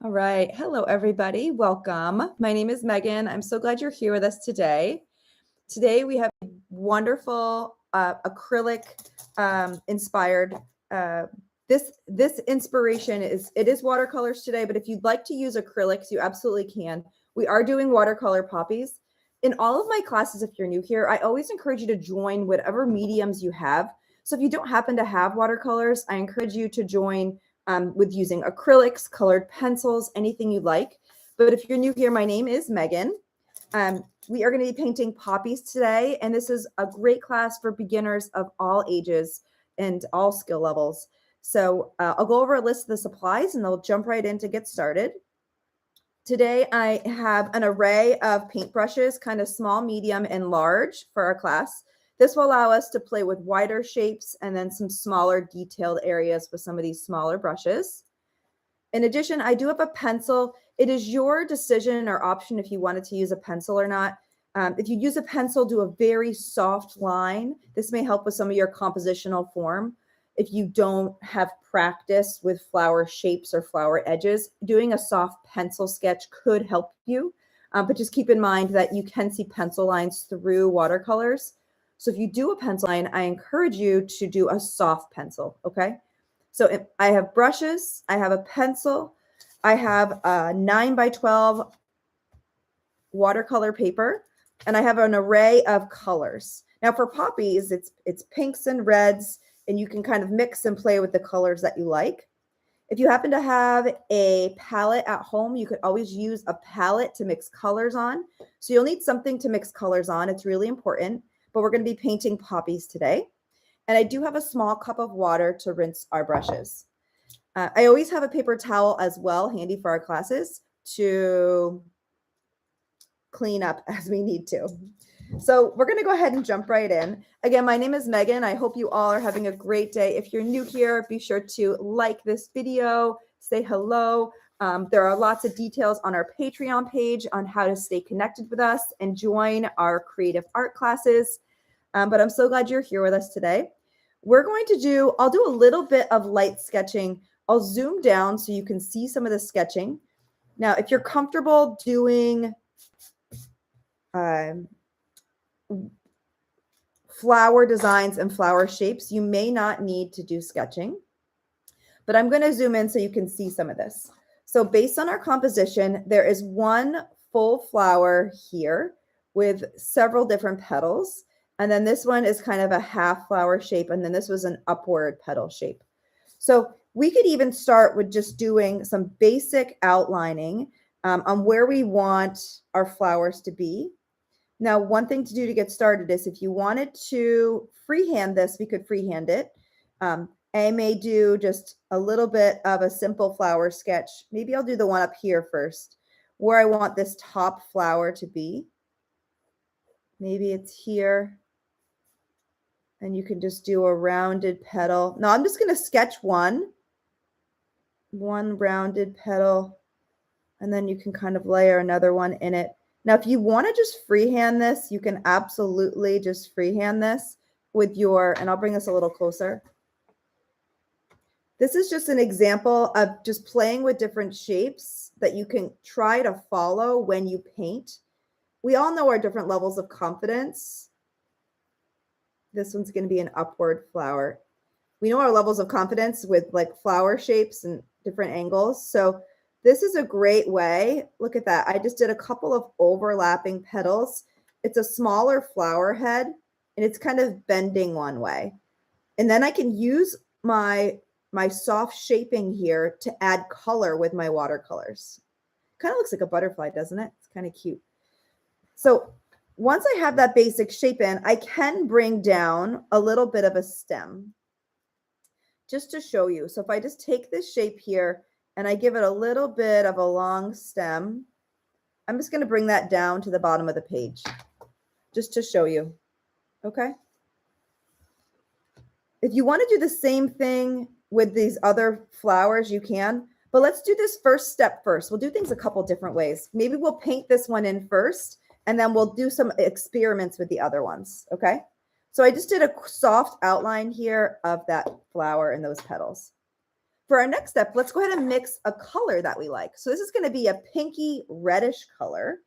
All right. Hello, everybody. Welcome. My name is Megan. I'm so glad you're here with us today. Today we have a wonderful acrylic inspired. This inspiration is watercolors today, but if you'd like to use acrylics, you absolutely can. We are doing watercolor poppies. In all of my classes, if you're new here, I always encourage you to join whatever mediums you have. So if you don't happen to have watercolors, I encourage you to join with using acrylics, colored pencils, anything you like. But if you're new here, my name is Megan. We are going to be painting poppies today, and this is a great class for beginners of all ages and all skill levels. So I'll go over a list of the supplies, and they'll jump right in to get started. Today, I have an array of paintbrushes, kind of small, medium, and large for our class. This will allow us to play with wider shapes and then some smaller detailed areas with some of these smaller brushes. In addition, I do have a pencil. It is your decision or option if you wanted to use a pencil or not. If you use a pencil, do a very soft line. This may help with some of your compositional form. If you don't have practice with flower shapes or flower edges, doing a soft pencil sketch could help you. But just keep in mind that you can see pencil lines through watercolors. So if you do a pencil line, I encourage you to do a soft pencil, okay? So I have brushes, I have a pencil, I have a 9x12 watercolor paper, and I have an array of colors. Now for poppies, it's pinks and reds, and you can kind of mix and play with the colors that you like. If you happen to have a palette at home, you could always use a palette to mix colors on. So you'll need something to mix colors on. It's really important, but we're going to be painting poppies today. And I do have a small cup of water to rinse our brushes. I always have a paper towel as well, handy for our classes, to clean up as we need to. So we're going to go ahead and jump right in. Again, my name is Megan. I hope you all are having a great day. If you're new here, be sure to like this video, say hello. There are lots of details on our Patreon page on how to stay connected with us and join our creative art classes. But I'm so glad you're here with us today. I'll do a little bit of light sketching. I'll zoom down so you can see some of the sketching. Now, if you're comfortable doing flower designs and flower shapes, you may not need to do sketching, but I'm going to zoom in so you can see some of this. So based on our composition, there is one full flower here with several different petals. And then this one is kind of a half flower shape. And then this was an upward petal shape. So we could even start with just doing some basic outlining on where we want our flowers to be. Now, one thing to do to get started is if you wanted to freehand this, we could freehand it. I may do just a little bit of a simple flower sketch. Maybe I'll do the one up here first, where I want this top flower to be. Maybe it's here. And you can just do a rounded petal. Now I'm just going to sketch one rounded petal, and then you can kind of layer another one in it. Now, if you want to just freehand this, you can absolutely just freehand this with and I'll bring this a little closer. This is just an example of just playing with different shapes that you can try to follow when you paint. We all know our different levels of confidence. This one's going to be an upward flower. We know our levels of confidence with like flower shapes and different angles. So this is a great way. Look at that. I just did a couple of overlapping petals. It's a smaller flower head, and it's kind of bending one way. And then I can use my soft shaping here to add color with my watercolors. Kind of looks like a butterfly, doesn't it? It's kind of cute. So once I have that basic shape in, I can bring down a little bit of a stem just to show you. So if I just take this shape here and I give it a little bit of a long stem, I'm just going to bring that down to the bottom of the page just to show you. Okay. If you want to do the same thing with these other flowers, you can, but let's do this first step first. We'll do things a couple different ways. Maybe we'll paint this one in first, and then we'll do some experiments with the other ones. Okay. So I just did a soft outline here of that flower and those petals. for our next step, let's go ahead and mix a color that we like. So this is going to be a pinky reddish color,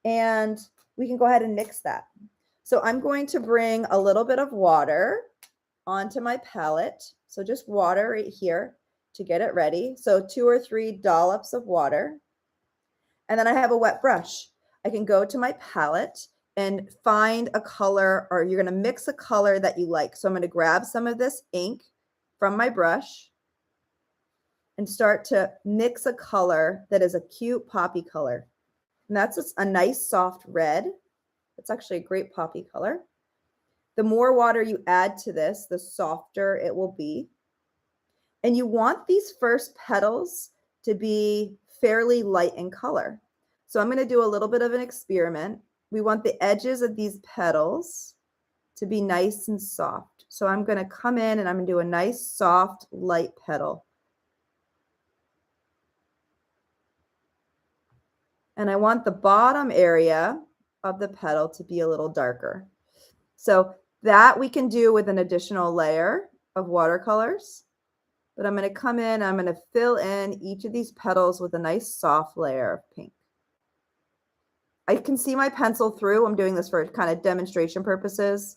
and we can go ahead and mix that. So I'm going to bring a little bit of water onto my palette. So just water right here to get it ready. So 2 or 3 dollops of water. And then I have a wet brush. I can go to my palette and find a color, or you're going to mix a color that you like. So I'm going to grab some of this ink from my brush and start to mix a color that is a cute poppy color. And that's a nice soft red. It's actually a great poppy color. The more water you add to this, the softer it will be. And you want these first petals to be fairly light in color. So I'm going to do a little bit of an experiment. We want the edges of these petals to be nice and soft. So I'm going to come in and I'm going to do a nice soft light petal. And I want the bottom area of the petal to be a little darker. So that we can do with an additional layer of watercolors. But I'm going to come in, I'm going to fill in each of these petals with a nice soft layer of pink. I can see my pencil through. I'm doing this for kind of demonstration purposes.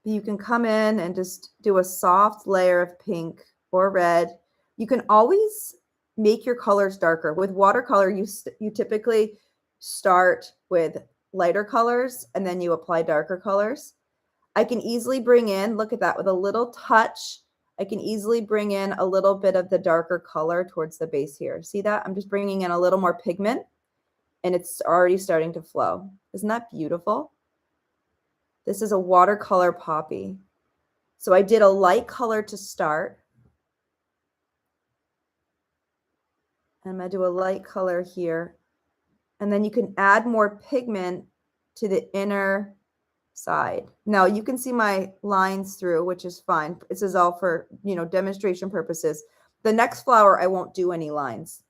You can come in and just do a soft layer of pink or red. You can always make your colors darker. With watercolor, you typically start with lighter colors and then you apply darker colors. I can easily bring in, look at that, with a little touch, I can easily bring in a little bit of the darker color towards the base here. See that? I'm just bringing in a little more pigment and it's already starting to flow. Isn't that beautiful? This is a watercolor poppy. So I did a light color to start. I'm going to do a light color here. And then you can add more pigment to the inner side. Now you can see my lines through, which is fine. This is all for, demonstration purposes. The next flower, I won't do any lines,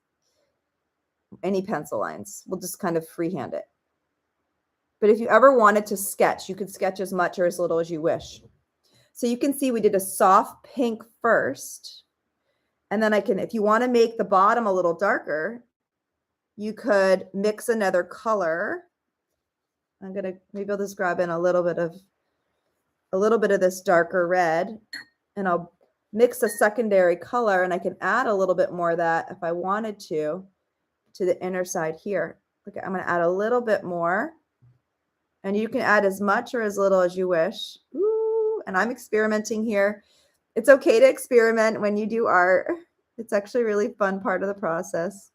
any pencil lines. We'll just kind of freehand it. But if you ever wanted to sketch, you could sketch as much or as little as you wish. So you can see we did a soft pink first. And then I can, if you want to make the bottom a little darker, you could mix another color. Maybe I'll just grab in a little bit of this darker red, and I'll mix a secondary color, and I can add a little bit more of that if I wanted to the inner side here. Look, I'm going to add a little bit more, and you can add as much or as little as you wish. Ooh, and I'm experimenting here. It's okay to experiment when you do art. It's actually a really fun part of the process.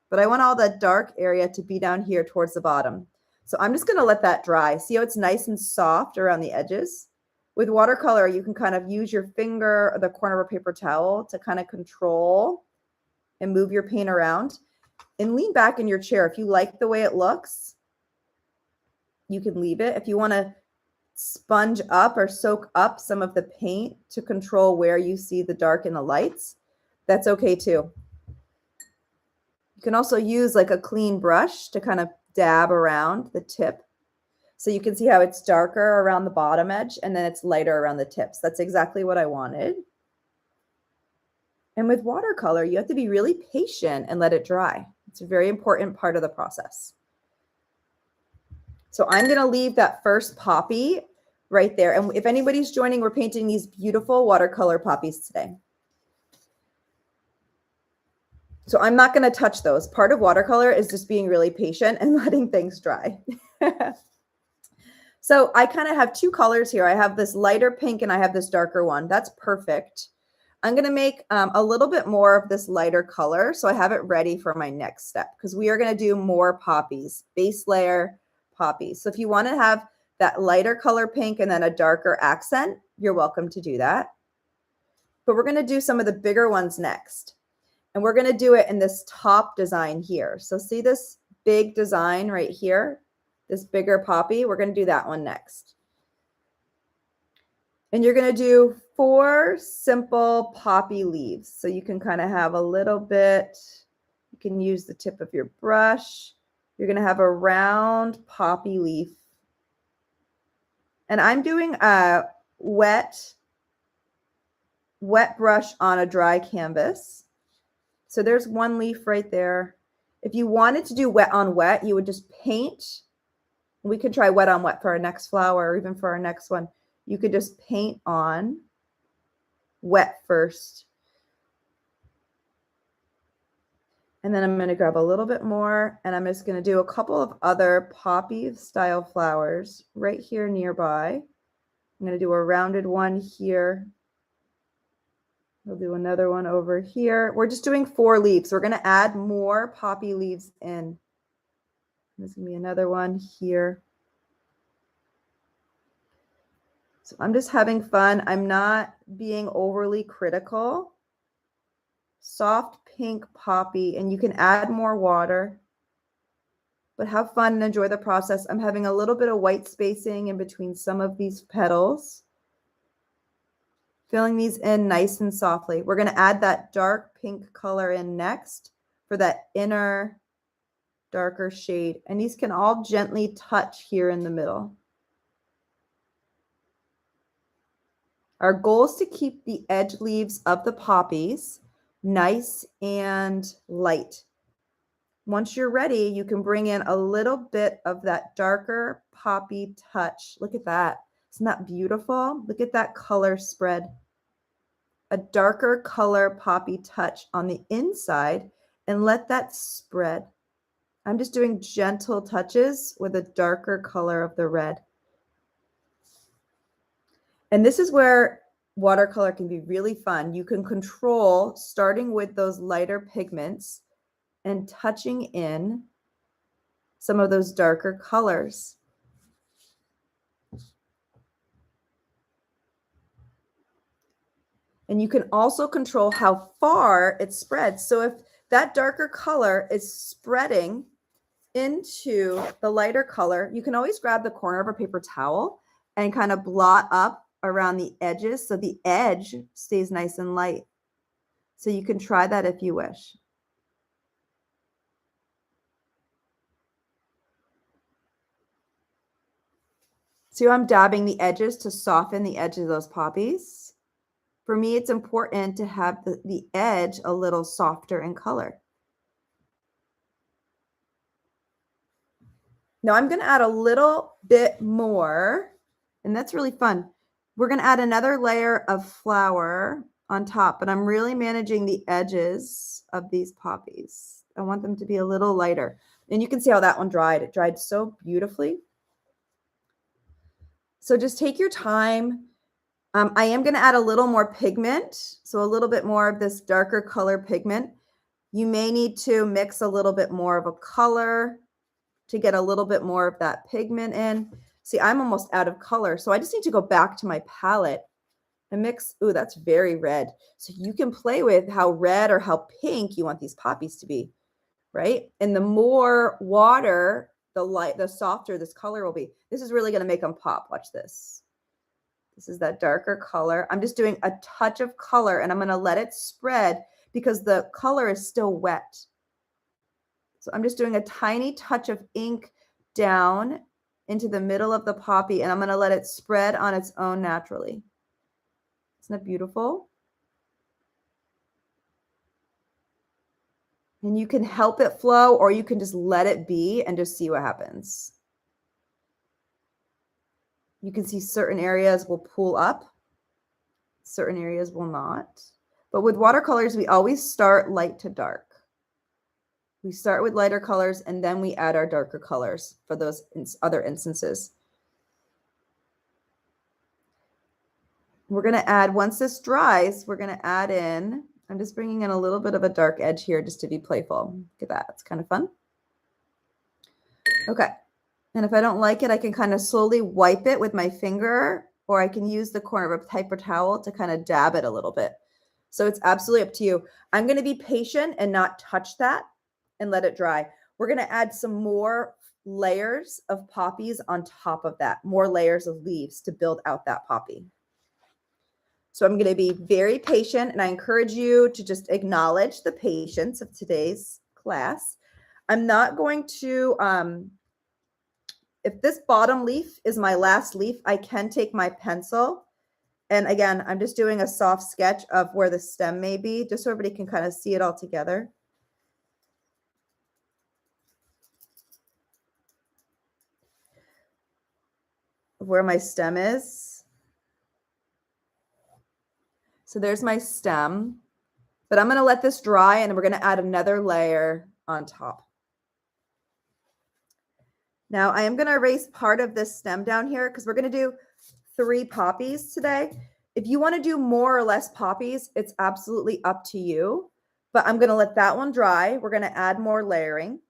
But I want all that dark area to be down here towards the bottom. So I'm just going to let that dry. See how it's nice and soft around the edges? With watercolor, you can kind of use your finger or the corner of a paper towel to kind of control and move your paint around. And lean back in your chair. If you like the way it looks, you can leave it. If you want to sponge up or soak up some of the paint to control where you see the dark and the lights, that's okay too. You can also use like a clean brush to kind of dab around the tip. So you can see how it's darker around the bottom edge and then it's lighter around the tips. That's exactly what I wanted. And with watercolor, you have to be really patient and let it dry. It's a very important part of the process. So I'm going to leave that first poppy right there. And if anybody's joining, we're painting these beautiful watercolor poppies today. So I'm not going to touch those. Part of watercolor is just being really patient and letting things dry. So I kind of have two colors here. I have this lighter pink and I have this darker one. That's perfect. I'm going to make a little bit more of this lighter color so I have it ready for my next step because we are going to do more poppies, base layer poppies. So if you want to have that lighter color pink and then a darker accent, you're welcome to do that. But we're going to do some of the bigger ones next. And we're going to do it in this top design here. So see this big design right here, this bigger poppy? We're going to do that one next. And you're going to do 4 simple poppy leaves. So you can kind of have a little bit, you can use the tip of your brush. You're going to have a round poppy leaf. And I'm doing a wet wet brush on a dry canvas. So there's one leaf right there. If you wanted to do wet on wet, you would just paint. We could try wet on wet for our next flower or even for our next one. You could just paint on wet first. And then I'm going to grab a little bit more and I'm just going to do a couple of other poppy style flowers right here nearby. I'm going to do a rounded one here. We'll do another one over here. We're just doing 4 leaves. We're going to add more poppy leaves in. There's going to be another one here. So I'm just having fun. I'm not being overly critical. Soft pink poppy, and you can add more water, but have fun and enjoy the process. I'm having a little bit of white spacing in between some of these petals. Filling these in nice and softly. We're going to add that dark pink color in next for that inner darker shade. And these can all gently touch here in the middle. Our goal is to keep the edge leaves of the poppies nice and light. Once you're ready, you can bring in a little bit of that darker poppy touch. Look at that. Isn't that beautiful? Look at that color spread. A darker color poppy touch on the inside and let that spread. I'm just doing gentle touches with a darker color of the red. And this is where watercolor can be really fun. You can control starting with those lighter pigments and touching in some of those darker colors. And you can also control how far it spreads. So if that darker color is spreading into the lighter color, you can always grab the corner of a paper towel and kind of blot up around the edges so the edge stays nice and light. So you can try that if you wish. See how I'm dabbing the edges to soften the edge of those poppies? For me, it's important to have the edge a little softer in color. Now I'm going to add a little bit more, and that's really fun. We're going to add another layer of flower on top, but I'm really managing the edges of these poppies. I want them to be a little lighter. And you can see how that one dried. It dried so beautifully. So just take your time. I am going to add a little more pigment, so a little bit more of this darker color pigment. You may need to mix a little bit more of a color to get a little bit more of that pigment in. See, I'm almost out of color, so I just need to go back to my palette and mix. Ooh, that's very red. So you can play with how red or how pink you want these poppies to be, right? And the more water, the softer this color will be. This is really going to make them pop. Watch this. This is that darker color. I'm just doing a touch of color and I'm going to let it spread because the color is still wet. So I'm just doing a tiny touch of ink down into the middle of the poppy and I'm going to let it spread on its own naturally. Isn't that beautiful? And you can help it flow or you can just let it be and just see what happens. You can see certain areas will pull up, certain areas will not. But with watercolors, we always start light to dark. We start with lighter colors and then we add our darker colors for those other instances. We're going to add, once this dries, we're going to add in, I'm just bringing in a little bit of a dark edge here just to be playful. Look at that. It's kind of fun. Okay. And if I don't like it, I can kind of slowly wipe it with my finger, or I can use the corner of a paper towel to kind of dab it a little bit. So it's absolutely up to you. I'm going to be patient and not touch that and let it dry. We're going to add some more layers of poppies on top of that, more layers of leaves to build out that poppy. So I'm going to be very patient, and I encourage you to just acknowledge the patience of today's class. I'm not going to, if this bottom leaf is my last leaf, I can take my pencil And again, I'm just doing a soft sketch of where the stem may be, just so everybody can kind of see it all together. Where my stem is. So there's my stem, but I'm going to let this dry and we're going to add another layer on top. Now I am going to erase part of this stem down here because we're going to do 3 poppies today. If you want to do more or less poppies, it's absolutely up to you, but I'm going to let that one dry. We're going to add more layering.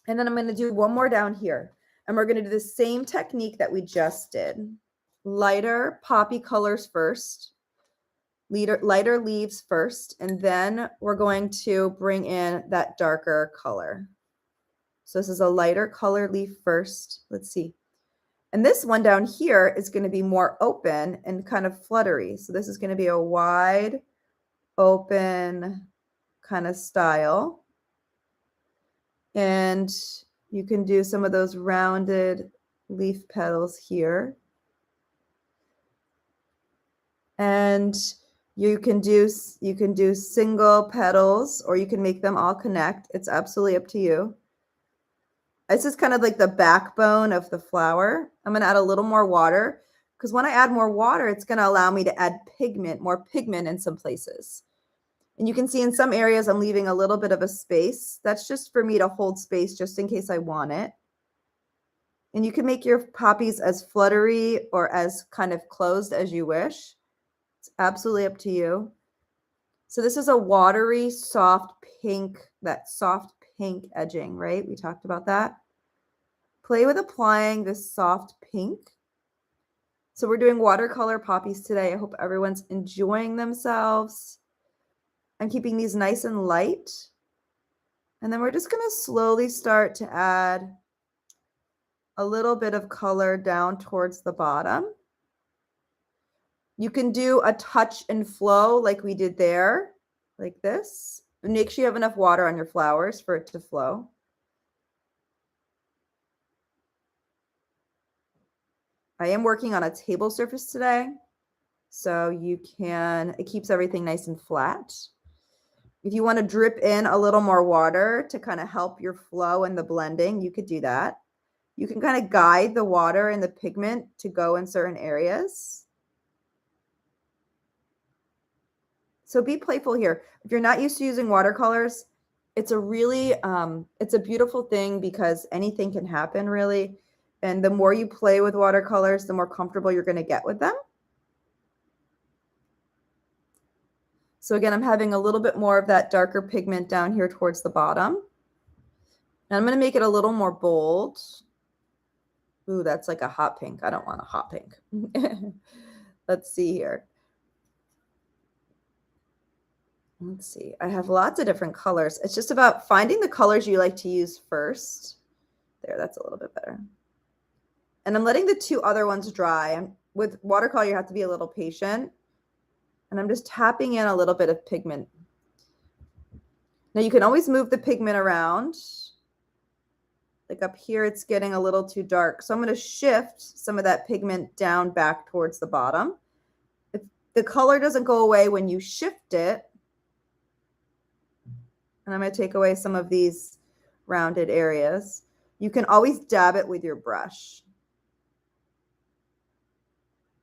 And then I'm going to do one more down here. And we're going to do the same technique that we just did. Lighter poppy colors first, lighter leaves first, and then we're going to bring in that darker color. So this is a lighter color leaf first. Let's see. And this one down here is going to be more open and kind of fluttery. So this is going to be a wide open kind of style. And you can do some of those rounded leaf petals here. And you can do single petals, or you can make them all connect. It's absolutely up to you. This is kind of like the backbone of the flower. I'm going to add a little more water because when I add more water, it's going to allow me to add pigment, more pigment in some places. And you can see in some areas I'm leaving a little bit of a space. That's just for me to hold space just in case I want it. And you can make your poppies as fluttery or as kind of closed as you wish. It's absolutely up to you. So this is a watery, soft pink, that soft pink edging, right? We talked about that. Play with applying this soft pink. So we're doing watercolor poppies today. I hope everyone's enjoying themselves. I'm keeping these nice and light. And then we're just going to slowly start to add a little bit of color down towards the bottom. You can do a touch and flow like we did there, like this. Make sure you have enough water on your flowers for it to flow. I am working on a table surface today, so it keeps everything nice and flat. If you want to drip in a little more water to kind of help your flow and the blending, you could do that. You can kind of guide the water and the pigment to go in certain areas. So be playful here. If you're not used to using watercolors, it's a really, it's a beautiful thing because anything can happen really. And the more you play with watercolors, the more comfortable you're going to get with them. So again, I'm having a little bit more of that darker pigment down here towards the bottom. And I'm going to make it a little more bold. Ooh, that's like a hot pink. I don't want a hot pink. Let's see here. Let's see. I have lots of different colors. It's just about finding the colors you like to use first. There, that's a little bit better. And I'm letting the 2 other ones dry. With watercolor, you have to be a little patient. And I'm just tapping in a little bit of pigment. Now you can always move the pigment around. Like up here, it's getting a little too dark. So I'm going to shift some of that pigment down back towards the bottom. If the color doesn't go away when you shift it, and I'm going to take away some of these rounded areas, you can always dab it with your brush.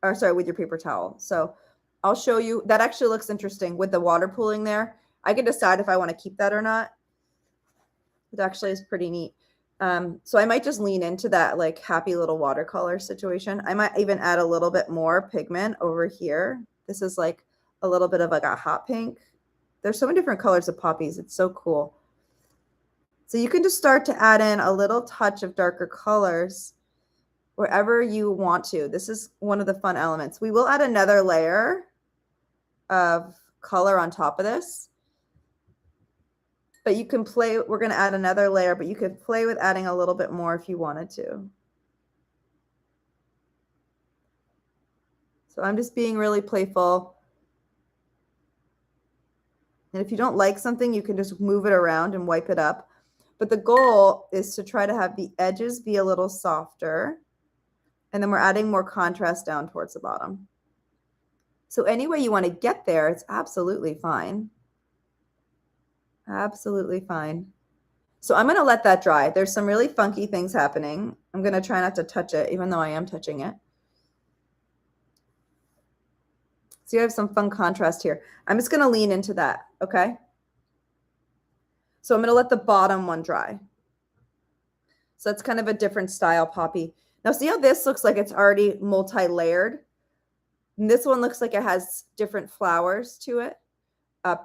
Or sorry, with your paper towel. So I'll show you. That actually looks interesting with the water pooling there. I can decide if I want to keep that or not. It actually is pretty neat. So I might just lean into that like happy little watercolor situation. I might even add a little bit more pigment over here. This is like a little bit of like a hot pink. There's so many different colors of poppies. It's so cool. So you can just start to add in a little touch of darker colors wherever you want to. This is one of the fun elements. We will add another layer of color on top of this. But you can play, we're going to add another layer, but you could play with adding a little bit more if you wanted to. So I'm just being really playful. And if you don't like something, you can just move it around and wipe it up. But the goal is to try to have the edges be a little softer. And then we're adding more contrast down towards the bottom. So any way you want to get there, it's absolutely fine. Absolutely fine. So I'm going to let that dry. There's some really funky things happening. I'm going to try not to touch it, even though I am touching it. So you have some fun contrast here. I'm just going to lean into that, okay? So I'm going to let the bottom one dry. So it's kind of a different style poppy. Now see how this looks like it's already multi-layered? And this one looks like it has different flowers to it,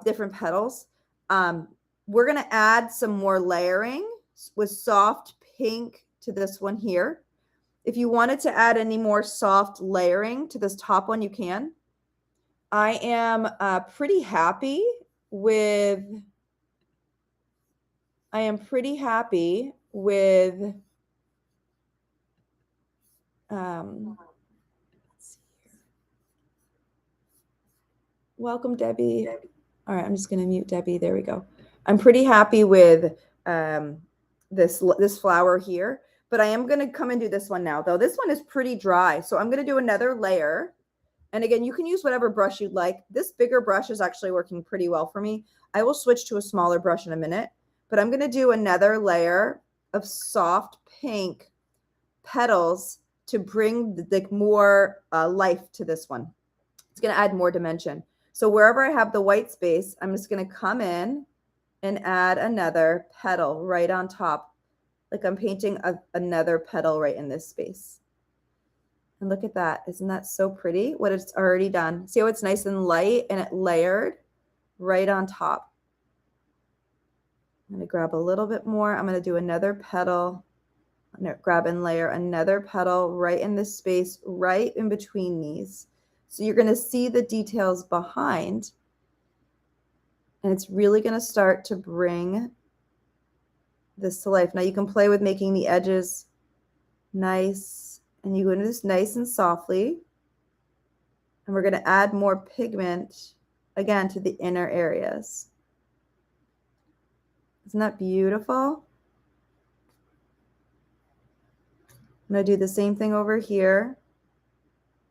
different petals. We're going to add some more layering with soft pink to this one here. If you wanted to add any more soft layering to this top one, you can. I am pretty happy with, let's see here. Welcome, Debbie. All right, I'm just going to mute Debbie. There we go. I'm pretty happy with this flower here, but I am going to come and do this one now, though. This one is pretty dry, so I'm going to do another layer. And again, you can use whatever brush you'd like. This bigger brush is actually working pretty well for me. I will switch to a smaller brush in a minute, but I'm going to do another layer of soft pink petals to bring more life to this one. It's going to add more dimension. So wherever I have the white space, I'm just going to come in and add another petal right on top. Like I'm painting another petal right in this space. And look at that. Isn't that so pretty? What it's already done. See how it's nice and light and it layered right on top. I'm going to grab a little bit more. I'm going to do another petal. I'm going to grab and layer another petal right in this space, right in between these. So you're going to see the details behind. And it's really going to start to bring this to life. Now you can play with making the edges nice. And you go into this nice and softly. And we're going to add more pigment, again, to the inner areas. Isn't that beautiful? I'm going to do the same thing over here.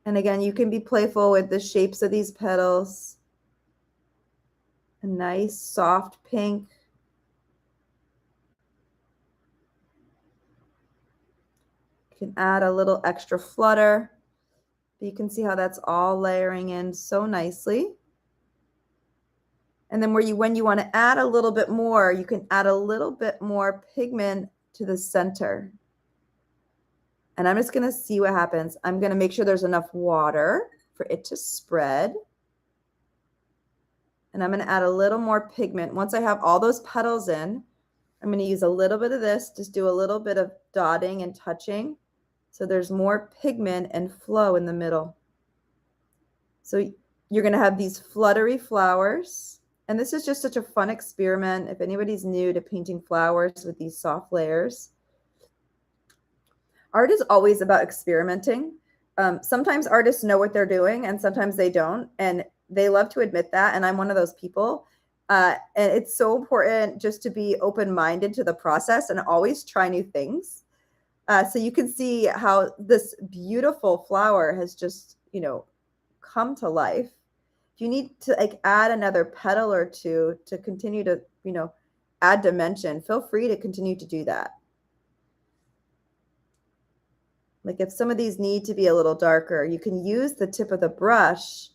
And again, you can be playful with the shapes of these petals. A nice, soft pink. You can add a little extra flutter. But you can see how that's all layering in so nicely. And then when you want to add a little bit more, you can add a little bit more pigment to the center. And I'm just going to see what happens. I'm going to make sure there's enough water for it to spread. And I'm going to add a little more pigment. Once I have all those petals in, I'm going to use a little bit of this, just do a little bit of dotting and touching. So there's more pigment and flow in the middle. So you're going to have these fluttery flowers. And this is just such a fun experiment. If anybody's new to painting flowers with these soft layers. Art is always about experimenting. Sometimes artists know what they're doing and sometimes they don't. And they love to admit that. And I'm one of those people. And it's so important just to be open-minded to the process and always try new things. So you can see how this beautiful flower has just, come to life. If you need to add another petal or two to continue to, add dimension, feel free to continue to do that. Like if some of these need to be a little darker, you can use the tip of the brush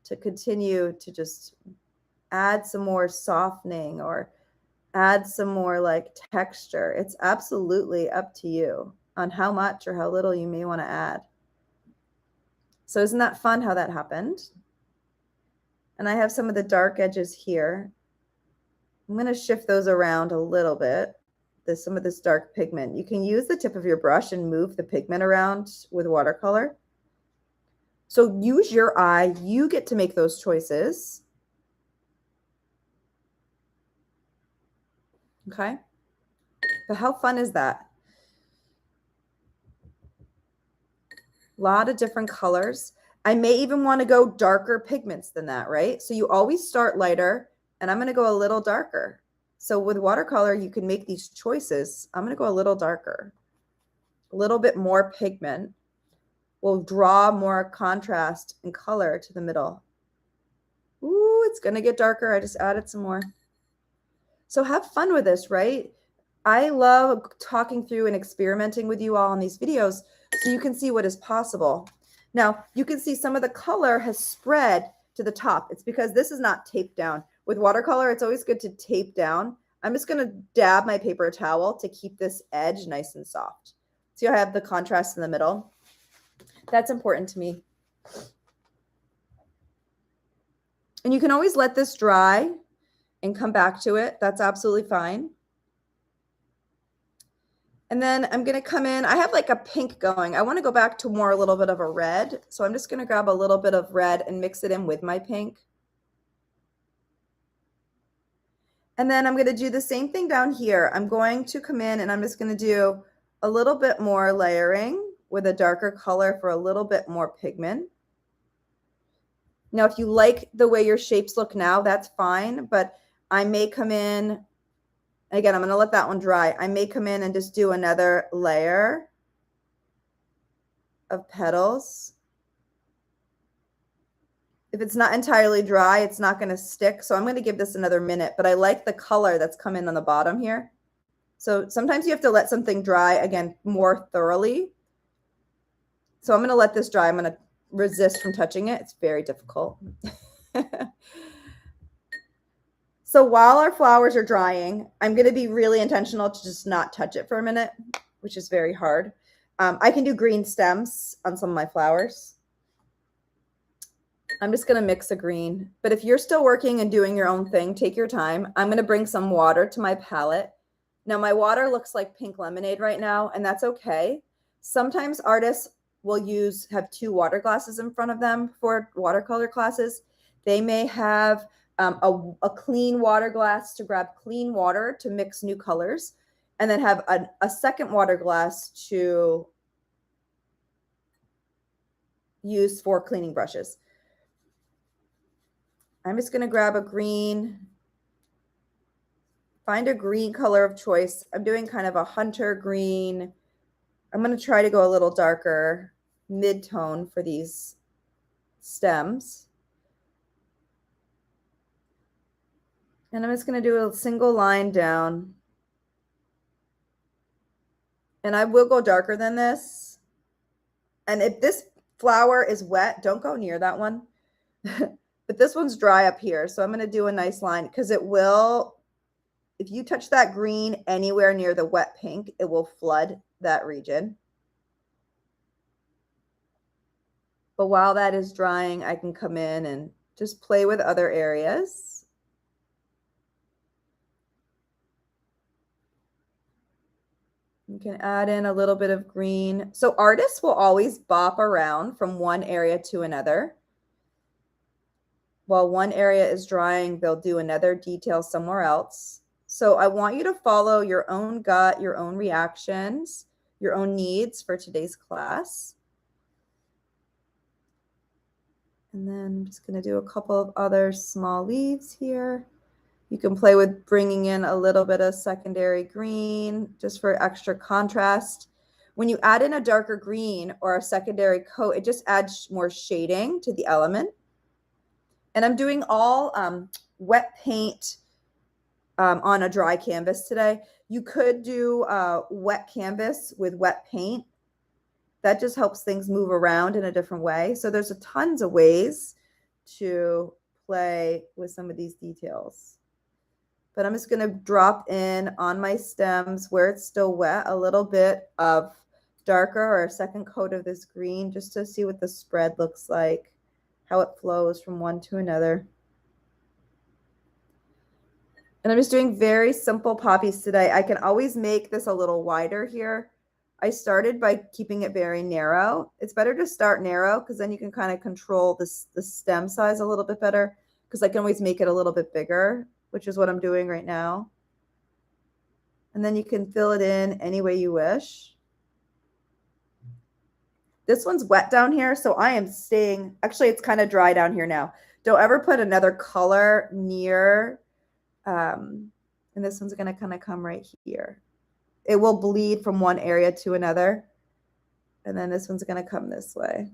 to continue to just add some more softening or add some more texture. It's absolutely up to you on how much or how little you may want to add. So isn't that fun how that happened? And I have some of the dark edges here. I'm going to shift those around a little bit. There's some of this dark pigment. You can use the tip of your brush and move the pigment around with watercolor. So use your eye. You get to make those choices. Okay. But how fun is that? A lot of different colors. I may even want to go darker pigments than that, right? So you always start lighter, and I'm going to go a little darker. So with watercolor, you can make these choices. I'm going to go a little darker, a little bit more pigment, will draw more contrast and color to the middle. Ooh, it's going to get darker. I just added some more. So have fun with this, right? I love talking through and experimenting with you all in these videos so you can see what is possible. Now, you can see some of the color has spread to the top. It's because this is not taped down. With watercolor, it's always good to tape down. I'm just going to dab my paper towel to keep this edge nice and soft. See how I have the contrast in the middle? That's important to me. And you can always let this dry and come back to it. That's absolutely fine. And then I'm going to come in. I have like a pink going. I want to go back to more a little bit of a red. So I'm just going to grab a little bit of red and mix it in with my pink. And then I'm going to do the same thing down here. I'm going to come in and I'm just going to do a little bit more layering with a darker color for a little bit more pigment. Now, if you like the way your shapes look now, that's fine. But I may come in, again, I'm going to let that one dry. I may come in and just do another layer of petals. If it's not entirely dry, it's not going to stick. So I'm going to give this another minute, but I like the color that's come in on the bottom here. So sometimes you have to let something dry, again, more thoroughly. So I'm going to let this dry. I'm going to resist from touching it. It's very difficult. So while our flowers are drying, I'm going to be really intentional to just not touch it for a minute, which is very hard. I can do green stems on some of my flowers. I'm just going to mix a green, but if you're still working and doing your own thing, take your time. I'm going to bring some water to my palette. Now my water looks like pink lemonade right now, and that's okay. Sometimes artists will have 2 water glasses in front of them for watercolor classes. They may have a clean water glass to grab clean water to mix new colors, and then have a second water glass to use for cleaning brushes. I'm just going to grab a green, find a green color of choice. I'm doing kind of a hunter green. I'm going to try to go a little darker mid-tone for these stems. And I'm just going to do a single line down. And I will go darker than this. And if this flower is wet, don't go near that one. But this one's dry up here. So I'm going to do a nice line because it will, if you touch that green anywhere near the wet pink, it will flood that region. But while that is drying, I can come in and just play with other areas. You can add in a little bit of green. So artists will always bop around from one area to another. While one area is drying, they'll do another detail somewhere else. So I want you to follow your own gut, your own reactions, your own needs for today's class. And then I'm just going to do a couple of other small leaves here. You can play with bringing in a little bit of secondary green just for extra contrast. When you add in a darker green or a secondary coat, it just adds more shading to the element. And I'm doing all wet paint on a dry canvas today. You could do wet canvas with wet paint. That just helps things move around in a different way. So there's tons of ways to play with some of these details. But I'm just going to drop in on my stems where it's still wet a little bit of darker or a second coat of this green just to see what the spread looks like, how it flows from one to another. And I'm just doing very simple poppies today. I can always make this a little wider here. I started by keeping it very narrow. It's better to start narrow because then you can kind of control the stem size a little bit better, because I can always make it a little bit bigger, which is what I'm doing right now. And then you can fill it in any way you wish. This one's wet down here, so I am staying, actually it's kind of dry down here now. Don't ever put another color near, and this one's going to kind of come right here. It will bleed from one area to another. And then this one's going to come this way.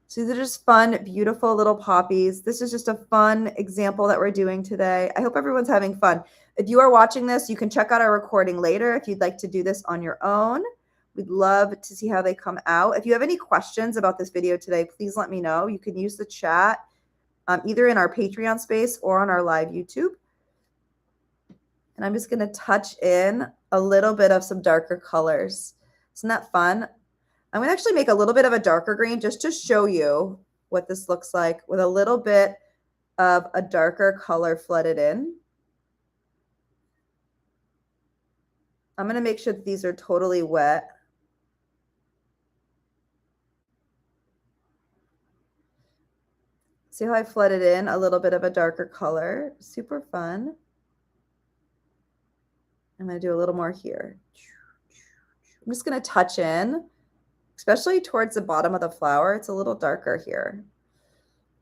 So these are just fun, beautiful little poppies. This is just a fun example that we're doing today. I hope everyone's having fun. If you are watching this, you can check out our recording later if you'd like to do this on your own. We'd love to see how they come out. If you have any questions about this video today, please let me know. You can use the chat either in our Patreon space or on our live YouTube. And I'm just going to touch in a little bit of some darker colors. Isn't that fun? I'm going to actually make a little bit of a darker green just to show you what this looks like with a little bit of a darker color flooded in. I'm going to make sure that these are totally wet. See how I flooded in a little bit of a darker color? Super fun. I'm going to do a little more here. I'm just going to touch in, especially towards the bottom of the flower. It's a little darker here.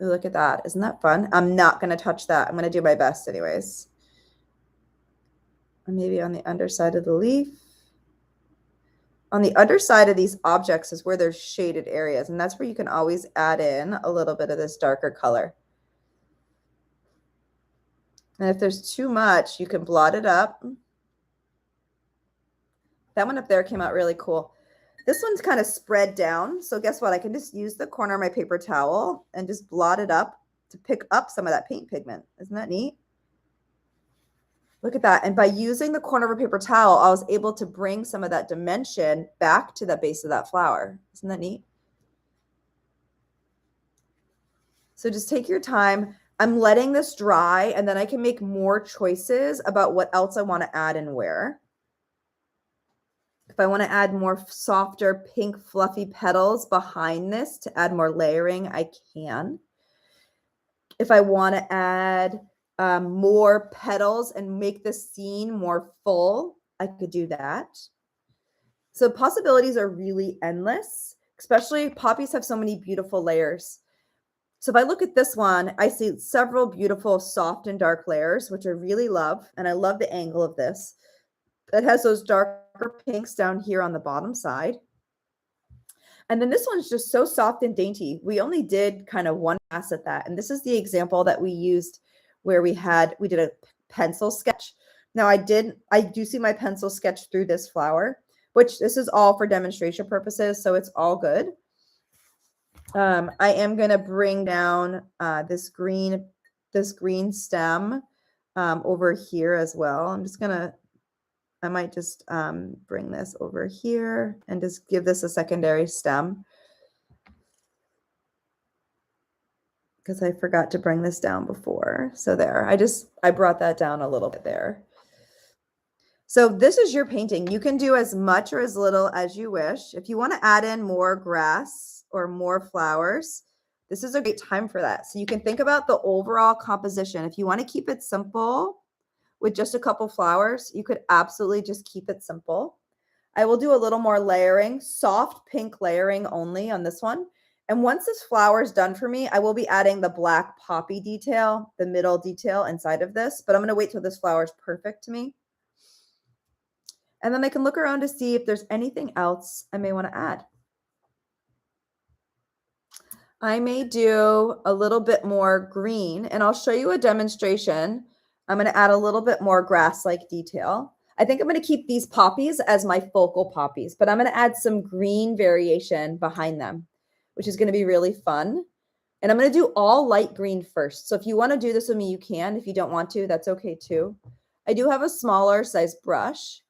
Ooh, look at that. Isn't that fun? I'm not going to touch that. I'm going to do my best anyways. And maybe on the underside of the leaf. On the underside of these objects is where there's shaded areas, and that's where you can always add in a little bit of this darker color. And if there's too much, you can blot it up. That one up there came out really cool. This one's kind of spread down, so guess what? I can just use the corner of my paper towel and just blot it up to pick up some of that paint pigment. Isn't that neat? Look at that. And by using the corner of a paper towel, I was able to bring some of that dimension back to the base of that flower. Isn't that neat? So just take your time. I'm letting this dry, and then I can make more choices about what else I want to add and where. If I want to add more softer pink fluffy petals behind this to add more layering, I can. If I want to add more petals and make the scene more full, I could do that. So possibilities are really endless, especially poppies have so many beautiful layers. So if I look at this one, I see several beautiful soft and dark layers, which I really love. And I love the angle of this. It has those darker pinks down here on the bottom side. And then this one's just so soft and dainty. We only did kind of one pass at that. And this is the example that we used where we did a pencil sketch. Now I do see my pencil sketch through this flower, which this is all for demonstration purposes. So it's all good. I am going to bring down this green stem over here as well. I might just bring this over here and just give this a secondary stem, because I forgot to bring this down before. So there, I brought that down a little bit there. So this is your painting. You can do as much or as little as you wish. If you want to add in more grass or more flowers, this is a great time for that. So you can think about the overall composition. If you want to keep it simple with just a couple flowers, you could absolutely just keep it simple. I will do a little more layering, soft pink layering only on this one. And once this flower is done for me, I will be adding the black poppy detail, the middle detail inside of this, but I'm going to wait till this flower is perfect to me. And then I can look around to see if there's anything else I may want to add. I may do a little bit more green, and I'll show you a demonstration. I'm going to add a little bit more grass-like detail. I think I'm going to keep these poppies as my focal poppies, but I'm going to add some green variation behind them, which is going to be really fun. And I'm going to do all light green first. So if you want to do this with me, you can. If you don't want to, that's okay too. I do have a smaller size brush,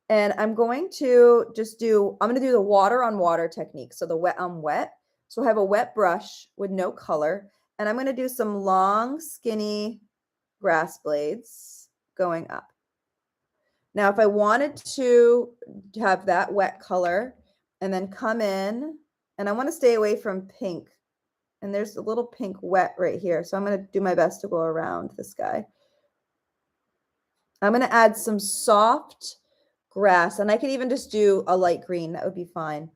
and I'm going to do the water on water technique. So the wet on wet. So I have a wet brush with no color, and I'm going to do some long, skinny grass blades going up. Now, if I wanted to have that wet color and then come in, and I want to stay away from pink, and there's a little pink wet right here. So I'm going to do my best to go around this guy. I'm going to add some soft grass, and I could even just do a light green. That would be fine.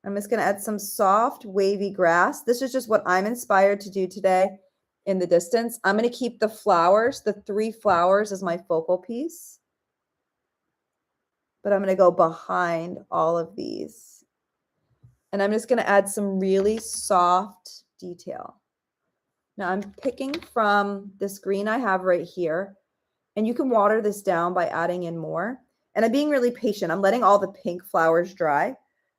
I'm just going to add some soft wavy grass. This is just what I'm inspired to do today in the distance. I'm going to keep the flowers, the 3 flowers, as my focal piece. But I'm going to go behind all of these. And I'm just going to add some really soft detail. Now I'm picking from this green I have right here, and you can water this down by adding in more. And I'm being really patient. I'm letting all the pink flowers dry.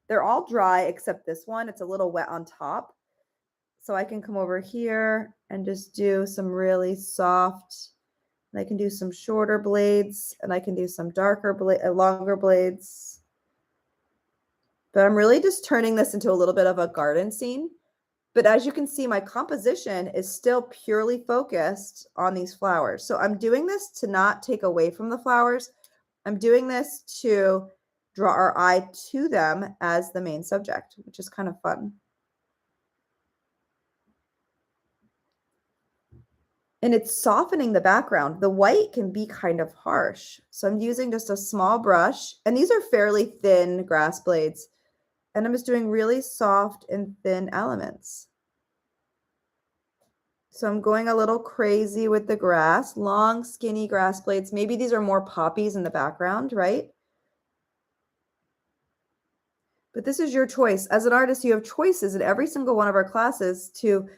They're all dry except this one. It's a little wet on top. So I can come over here and just do some really soft, and I can do some shorter blades, and I can do some longer blades. But I'm really just turning this into a little bit of a garden scene. But as you can see, my composition is still purely focused on these flowers. So I'm doing this to not take away from the flowers. I'm doing this to draw our eye to them as the main subject, which is kind of fun. And it's softening the background. The white can be kind of harsh. So I'm using just a small brush, and these are fairly thin grass blades. And I'm just doing really soft and thin elements. So I'm going a little crazy with the grass, long, skinny grass blades. Maybe these are more poppies in the background, right? But this is your choice. As an artist, you have choices in every single one of our classes to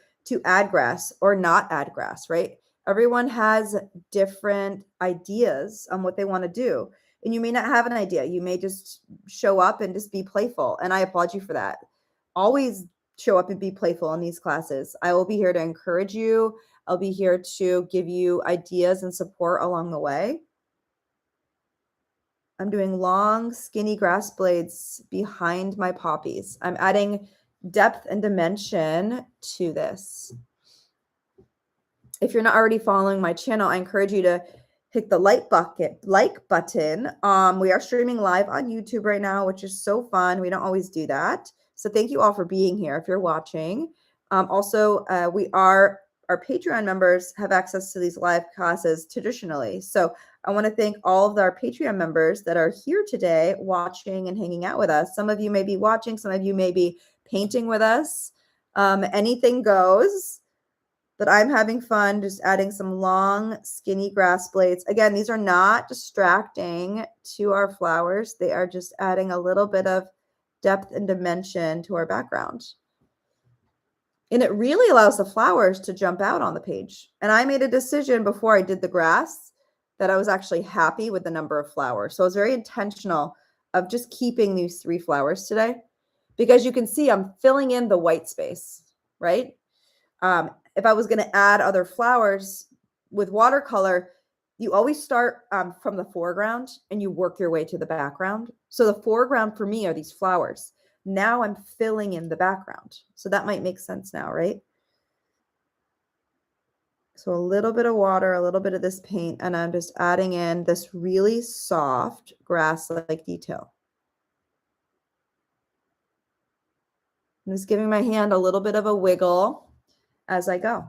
add grass or not add grass, right? Everyone has different ideas on what they want to do. And you may not have an idea. You may just show up and just be playful. And I applaud you for that. Always show up and be playful in these classes. I will be here to encourage you. I'll be here to give you ideas and support along the way. I'm doing long, skinny grass blades behind my poppies. I'm adding depth and dimension to this. If you're not already following my channel, I encourage you to hit the like button. We are streaming live on YouTube right now, which is so fun. We don't always do that. So thank you all for being here if you're watching. Also, our Patreon members have access to these live classes traditionally. So I want to thank all of our Patreon members that are here today watching and hanging out with us. Some of you may be watching, some of you may be painting with us. Anything goes. But I'm having fun just adding some long, skinny grass blades. Again, these are not distracting to our flowers. They are just adding a little bit of depth and dimension to our background. And it really allows the flowers to jump out on the page. And I made a decision before I did the grass that I was actually happy with the number of flowers. So I was very intentional of just keeping these 3 flowers today, because you can see I'm filling in the white space, right? If I was going to add other flowers with watercolor, you always start from the foreground and you work your way to the background. So the foreground for me are these flowers. Now I'm filling in the background. So that might make sense now, right? So a little bit of water, a little bit of this paint, and I'm just adding in this really soft grass-like detail. I'm just giving my hand a little bit of a wiggle as I go.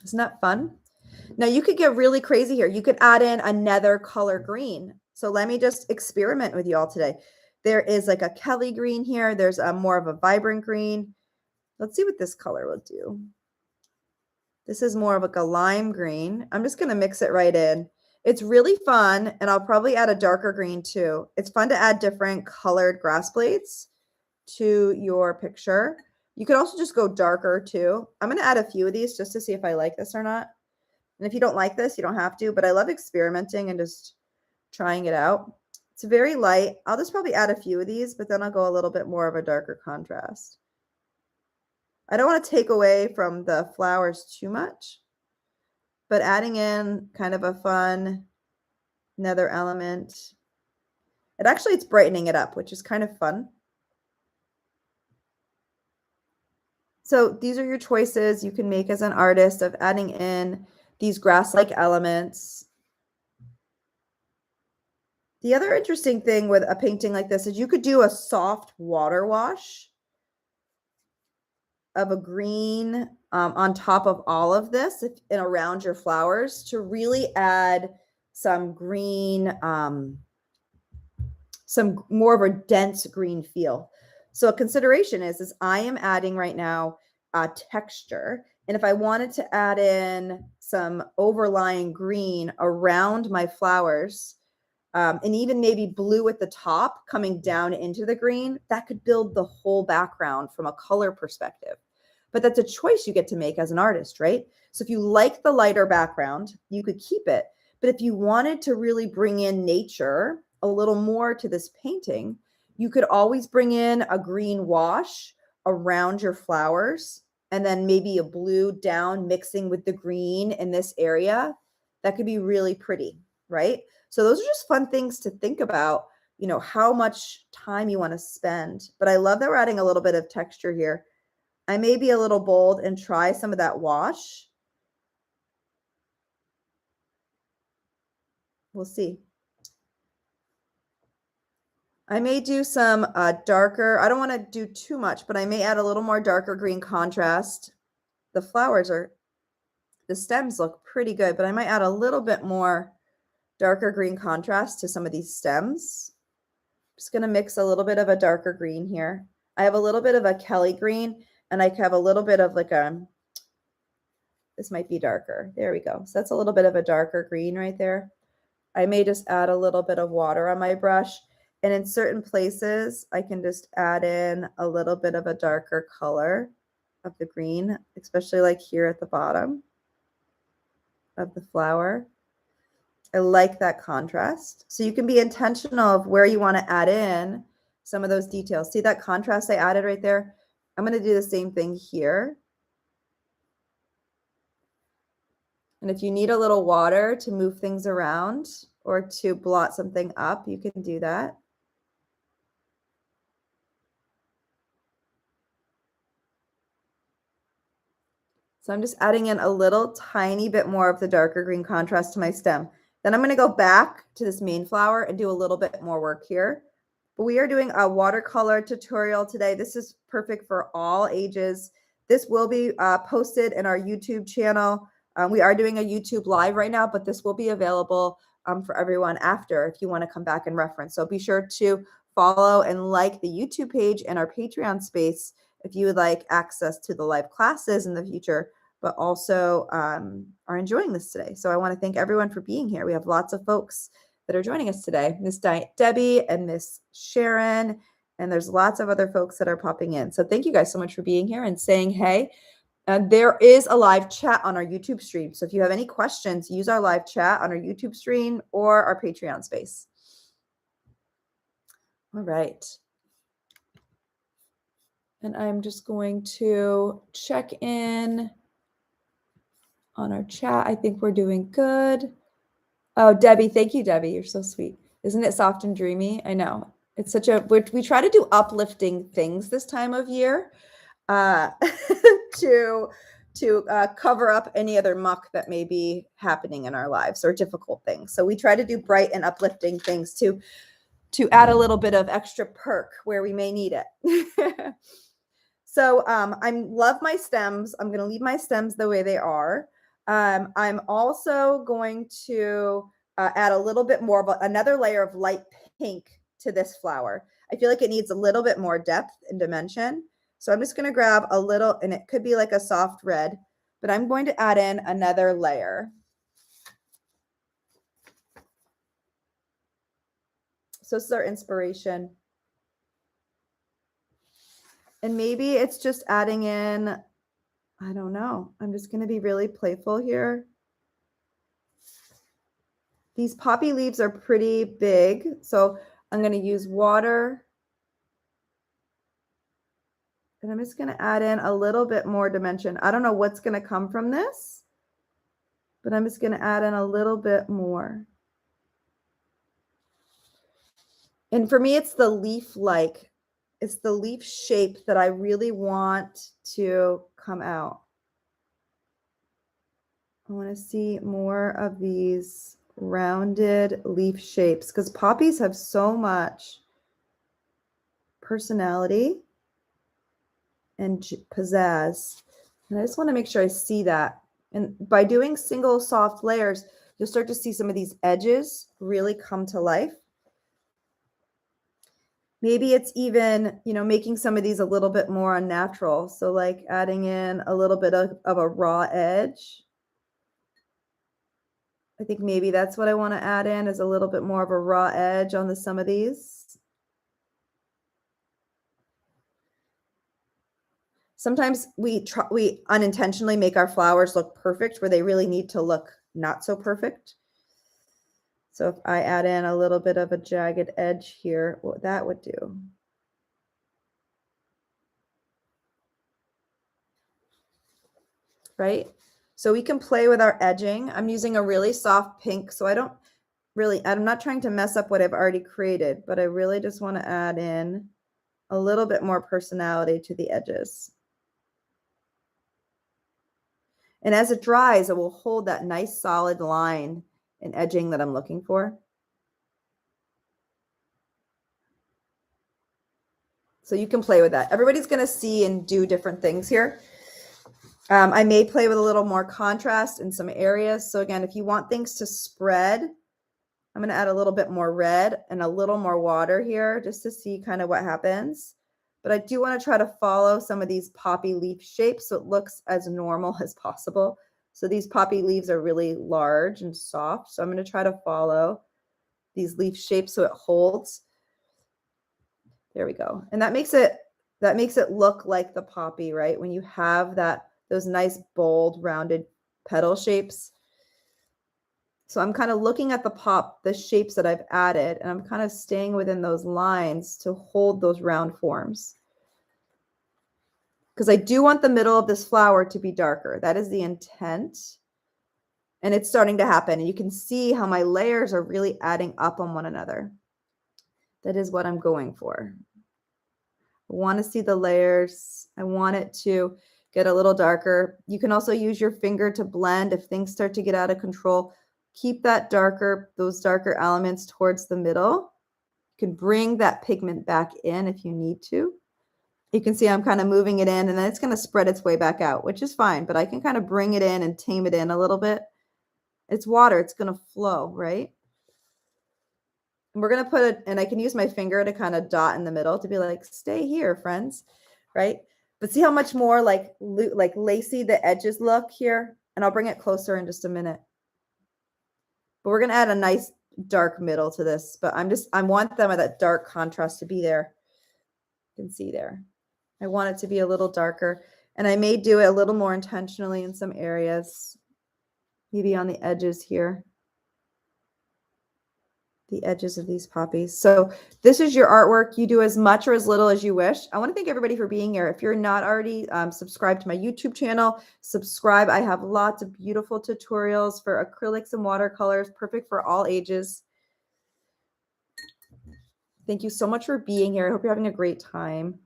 Isn't that fun? Now you could get really crazy here. You could add in another color green. So let me just experiment with you all today. There is like a Kelly green here. There's a more of a vibrant green. Let's see what this color will do. This is more of like a lime green. I'm just going to mix it right in. It's really fun, and I'll probably add a darker green too. It's fun to add different colored grass blades to your picture. You could also just go darker too. I'm going to add a few of these just to see if I like this or not. And if you don't like this, you don't have to, but I love experimenting and just trying it out. It's very light. I'll just probably add a few of these, but then I'll go a little bit more of a darker contrast. I don't want to take away from the flowers too much, but adding in kind of a fun nether element. It's brightening it up, which is kind of fun. So these are your choices you can make as an artist of adding in these grass-like elements. The other interesting thing with a painting like this is you could do a soft water wash of a green on top of all of this and around your flowers to really add some green, some more of a dense green feel. So a consideration is I am adding right now a texture. And if I wanted to add in some overlying green around my flowers, and even maybe blue at the top coming down into the green, that could build the whole background from a color perspective. But that's a choice you get to make as an artist, right? So if you like the lighter background, you could keep it. But if you wanted to really bring in nature a little more to this painting, you could always bring in a green wash around your flowers and then maybe a blue down mixing with the green in this area. That could be really pretty, right? So those are just fun things to think about, you know, how much time you want to spend. But I love that we're adding a little bit of texture here. I may be a little bold and try some of that wash. We'll see. I may do some darker, I don't want to do too much, but I may add a little more darker green contrast. The flowers the stems look pretty good, but I might add a little bit more darker green contrast to some of these stems. I'm just going to mix a little bit of a darker green here. I have a little bit of a Kelly green, and I have a little bit of like this might be darker. There we go. So that's a little bit of a darker green right there. I may just add a little bit of water on my brush. And in certain places, I can just add in a little bit of a darker color of the green, especially like here at the bottom of the flower. I like that contrast. So you can be intentional of where you want to add in some of those details. See that contrast I added right there? I'm going to do the same thing here. And if you need a little water to move things around or to blot something up, you can do that. So I'm just adding in a little tiny bit more of the darker green contrast to my stem. Then I'm going to go back to this main flower and do a little bit more work here. But we are doing a watercolor tutorial today. This is perfect for all ages. This will be posted in our YouTube channel. We are doing a YouTube live right now, but this will be available for everyone after if you want to come back and reference. So be sure to follow and like the YouTube page and our Patreon space if you would like access to the live classes in the future, but also are enjoying this today. So I want to thank everyone for being here. We have lots of folks that are joining us today. Miss Debbie and Miss Sharon, and there's lots of other folks that are popping in. So thank you guys so much for being here and saying hey. There is a live chat on our YouTube stream. So if you have any questions, use our live chat on our YouTube stream or our Patreon space. All right. And I'm just going to check in on our chat. I think we're doing good. Oh, Debbie, thank you, Debbie. You're so sweet. Isn't it soft and dreamy? I know. It's such a, we try to do uplifting things this time of year to cover up any other muck that may be happening in our lives or difficult things. So we try to do bright and uplifting things to add a little bit of extra perk where we may need it. So I love my stems. I'm going to leave my stems the way they are. I'm also going to add a little bit more of another layer of light pink to this flower. I feel like it needs a little bit more depth and dimension. So I'm just going to grab a little, and it could be like a soft red, but I'm going to add in another layer. So this is our inspiration. And maybe it's just adding in, I don't know. I'm just going to be really playful here. These poppy leaves are pretty big, so I'm going to use water. And I'm just going to add in a little bit more dimension. I don't know what's going to come from this, but I'm just going to add in a little bit more. And for me, it's the leaf-like. It's the leaf shape that I really want to come out. I want to see more of these rounded leaf shapes because poppies have so much personality and pizzazz. And I just want to make sure I see that. And by doing single soft layers, you'll start to see some of these edges really come to life. Maybe it's even, you know, making some of these a little bit more unnatural. So like adding in a little bit of a raw edge. I think maybe that's what I want to add in, is a little bit more of a raw edge on some of these. Sometimes we unintentionally make our flowers look perfect where they really need to look not so perfect. So if I add in a little bit of a jagged edge here, what that would do. Right? So we can play with our edging. I'm using a really soft pink, so I'm not trying to mess up what I've already created, but I really just want to add in a little bit more personality to the edges. And as it dries, it will hold that nice solid line and edging that I'm looking for. So you can play with that. Everybody's going to see and do different things here. I may play with a little more contrast in some areas. So again, if you want things to spread, I'm going to add a little bit more red and a little more water here just to see kind of what happens. But I do want to try to follow some of these poppy leaf shapes so it looks as normal as possible. So these poppy leaves are really large and soft. So I'm going to try to follow these leaf shapes so it holds. There we go. And that makes it look like the poppy, right? When you have those nice bold rounded petal shapes. So I'm kind of looking at the shapes that I've added, and I'm kind of staying within those lines to hold those round forms. Because I do want the middle of this flower to be darker. That is the intent. And it's starting to happen. And you can see how my layers are really adding up on one another. That is what I'm going for. I want to see the layers. I want it to get a little darker. You can also use your finger to blend if things start to get out of control. Keep those darker elements towards the middle. You can bring that pigment back in if you need to. You can see I'm kind of moving it in, and then it's going to spread its way back out, which is fine, but I can kind of bring it in and tame it in a little bit. It's water. It's going to flow, right? And we're going to put it, and I can use my finger to kind of dot in the middle to be like, stay here, friends, right? But see how much more like lacy the edges look here? And I'll bring it closer in just a minute. But we're going to add a nice dark middle to this, but I want that dark contrast to be there. You can see there. I want it to be a little darker, and I may do it a little more intentionally in some areas, maybe on the edges here, the edges of these poppies. So this is your artwork. You do as much or as little as you wish. I want to thank everybody for being here. If you're not already subscribed to my YouTube channel, subscribe. I have lots of beautiful tutorials for acrylics and watercolors, perfect for all ages. Thank you so much for being here. I hope you're having a great time.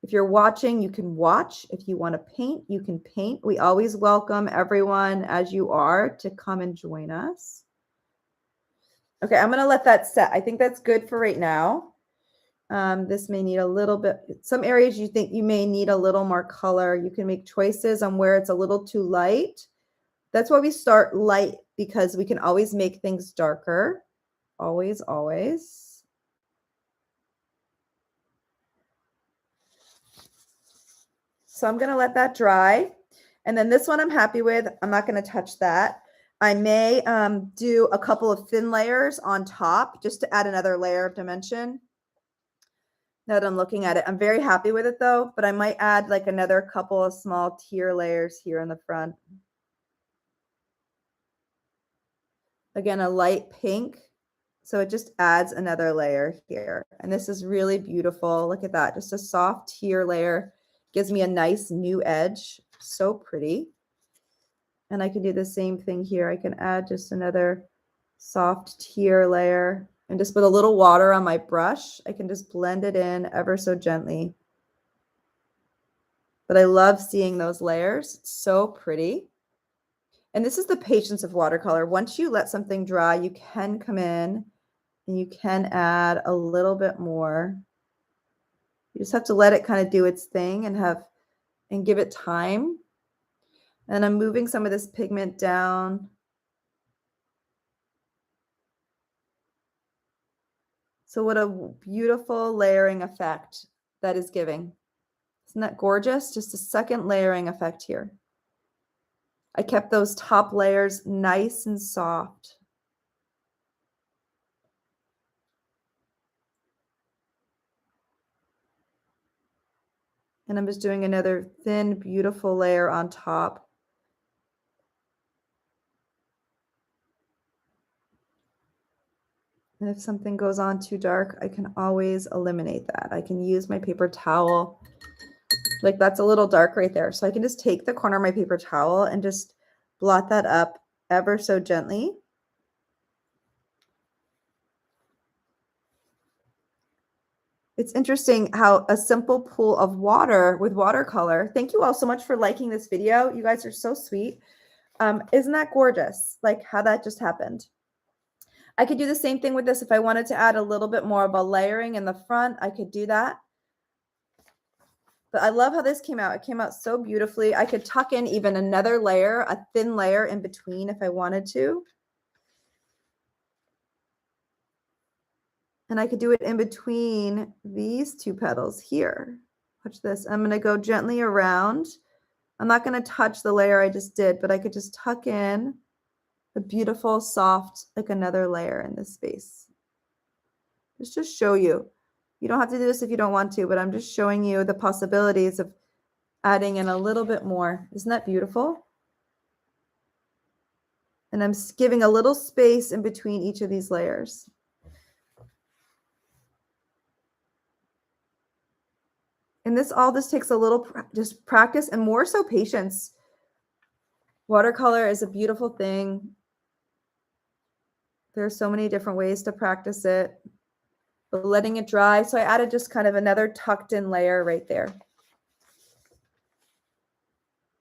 If you're watching, you can watch. If you want to paint, you can paint. We always welcome everyone as you are to come and join us. Okay, I'm going to let that set. I think that's good for right now. This may need a little bit, some areas you think you may need a little more color. You can make choices on where it's a little too light. That's why we start light, because we can always make things darker. Always, always. So I'm going to let that dry. And then this one I'm happy with. I'm not going to touch that. I may do a couple of thin layers on top just to add another layer of dimension. Now that I'm looking at it, I'm very happy with it though, but I might add like another couple of small tier layers here in the front. Again, a light pink. So it just adds another layer here. And this is really beautiful. Look at that. Just a soft tier layer. Gives me a nice new edge. So pretty. And I can do the same thing here. I can add just another soft tier layer, and just with a little water on my brush, I can just blend it in ever so gently. But I love seeing those layers. It's so pretty. And this is the patience of watercolor. Once you let something dry, you can come in and you can add a little bit more. You just have to let it kind of do its thing and give it time. And I'm moving some of this pigment down. So what a beautiful layering effect that is giving. Isn't that gorgeous? Just a second layering effect here. I kept those top layers nice and soft. And I'm just doing another thin, beautiful layer on top. And if something goes on too dark, I can always eliminate that. I can use my paper towel. Like that's a little dark right there. So I can just take the corner of my paper towel and just blot that up ever so gently. It's interesting how a simple pool of water with watercolor. Thank you all so much for liking this video. You guys are so sweet. Isn't that gorgeous? Like how that just happened. I could do the same thing with this. If I wanted to add a little bit more of a layering in the front, I could do that. But I love how this came out. It came out so beautifully. I could tuck in even another layer, a thin layer in between if I wanted to. And I could do it in between these two petals here. Watch this. I'm going to go gently around. I'm not going to touch the layer I just did, but I could just tuck in a beautiful, soft, like another layer in this space. Just to show you. You don't have to do this if you don't want to, but I'm just showing you the possibilities of adding in a little bit more. Isn't that beautiful? And I'm giving a little space in between each of these layers. And this takes a little just practice and more so patience. Watercolor is a beautiful thing. There are so many different ways to practice it. But letting it dry. So I added just kind of another tucked in layer right there.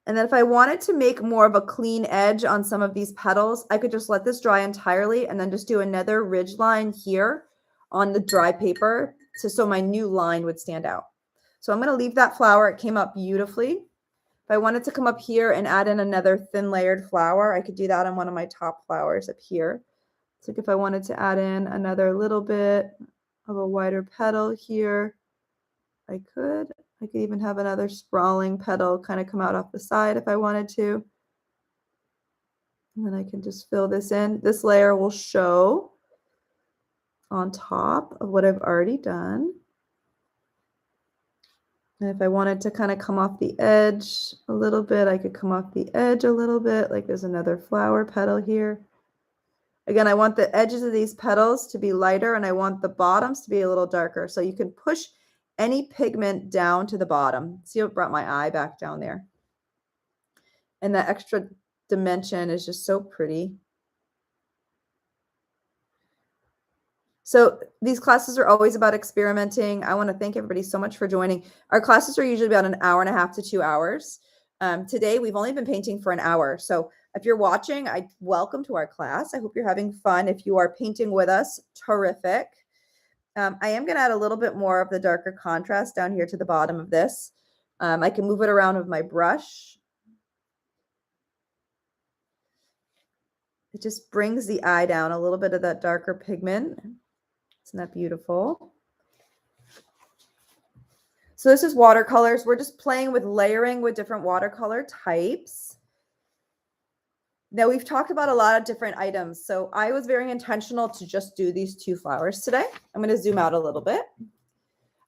And then if I wanted to make more of a clean edge on some of these petals, I could just let this dry entirely and then just do another ridge line here on the dry paper so my new line would stand out. So I'm going to leave that flower. It came out beautifully. If I wanted to come up here and add in another thin layered flower, I could do that on one of my top flowers up here. So if I wanted to add in another little bit of a wider petal here, I could. I could even have another sprawling petal kind of come out off the side if I wanted to. And then I can just fill this in. This layer will show on top of what I've already done. And if I wanted to kind of come off the edge a little bit, I could come off the edge a little bit, like there's another flower petal here. Again, I want the edges of these petals to be lighter and I want the bottoms to be a little darker. So you can push any pigment down to the bottom. See how it brought my eye back down there? And that extra dimension is just so pretty. So these classes are always about experimenting. I want to thank everybody so much for joining. Our classes are usually about 1.5 hours to 2 hours. Today, we've only been painting for an hour. So if you're watching, welcome to our class. I hope you're having fun. If you are painting with us, terrific. I am going to add a little bit more of the darker contrast down here to the bottom of this. I can move it around with my brush. It just brings the eye down, a little bit of that darker pigment. Isn't that beautiful? So this is watercolors. We're just playing with layering with different watercolor types. Now we've talked about a lot of different items. So I was very intentional to just do these 2 flowers today. I'm going to zoom out a little bit.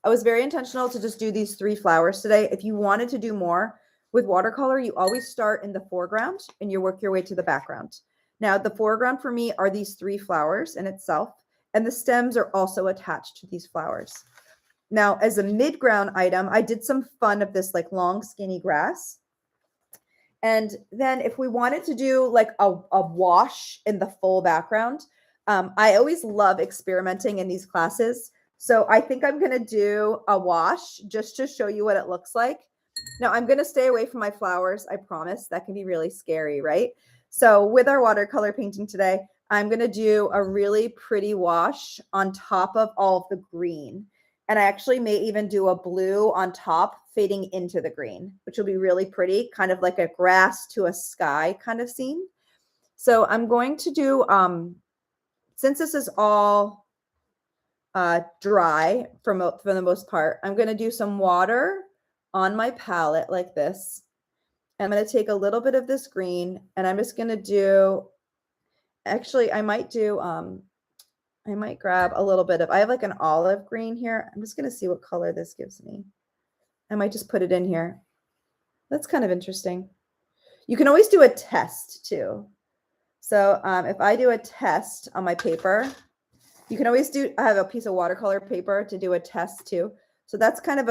I was very intentional to just do these 3 flowers today. If you wanted to do more with watercolor, you always start in the foreground and you work your way to the background. Now the foreground for me are these 3 flowers in itself, and the stems are also attached to these flowers. Now, as a midground item, I did some fun of this like long skinny grass. And then if we wanted to do like a wash in the full background, I always love experimenting in these classes. So I think I'm going to do a wash just to show you what it looks like. Now I'm going to stay away from my flowers. I promise. That can be really scary, right? So with our watercolor painting today, I'm going to do a really pretty wash on top of all of the green. And I actually may even do a blue on top fading into the green, which will be really pretty, kind of like a grass to a sky kind of scene. So I'm going to do, since this is all dry for the most part, I'm going to do some water on my palette like this. I'm going to take a little bit of this green and I'm just going to do, actually, I might grab a little bit of, I have like an olive green here. I'm just going to see what color this gives me. I might just put it in here. That's kind of interesting. You can always do a test too. So if I do a test on my paper, you can always I have a piece of watercolor paper to do a test too. So that's kind of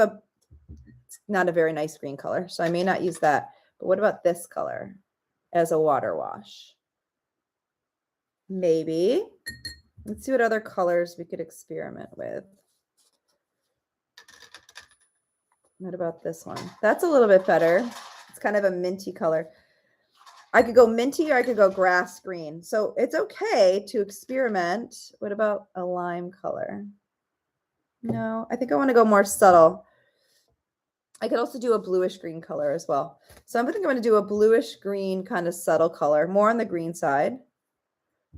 it's not a very nice green color. So I may not use that. But what about this color as a water wash? Maybe. Let's see what other colors we could experiment with. What about this one? That's a little bit better. It's kind of a minty color. I could go minty or I could go grass green. So it's okay to experiment. What about a lime color? No, I think I want to go more subtle. I could also do a bluish green color as well. So I think I'm going to do a bluish green kind of subtle color, more on the green side.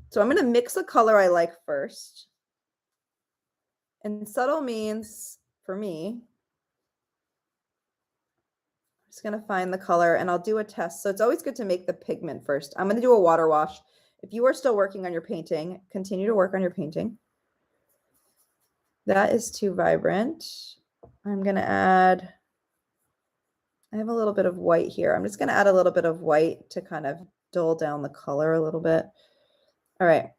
So I'm going to mix a color I like first. And subtle means, for me, I'm just going to find the color and I'll do a test. So it's always good to make the pigment first. I'm going to do a water wash. If you are still working on your painting, continue to work on your painting. That is too vibrant. I'm going to add, I have a little bit of white here. I'm just going to add a little bit of white to kind of dull down the color a little bit. All right.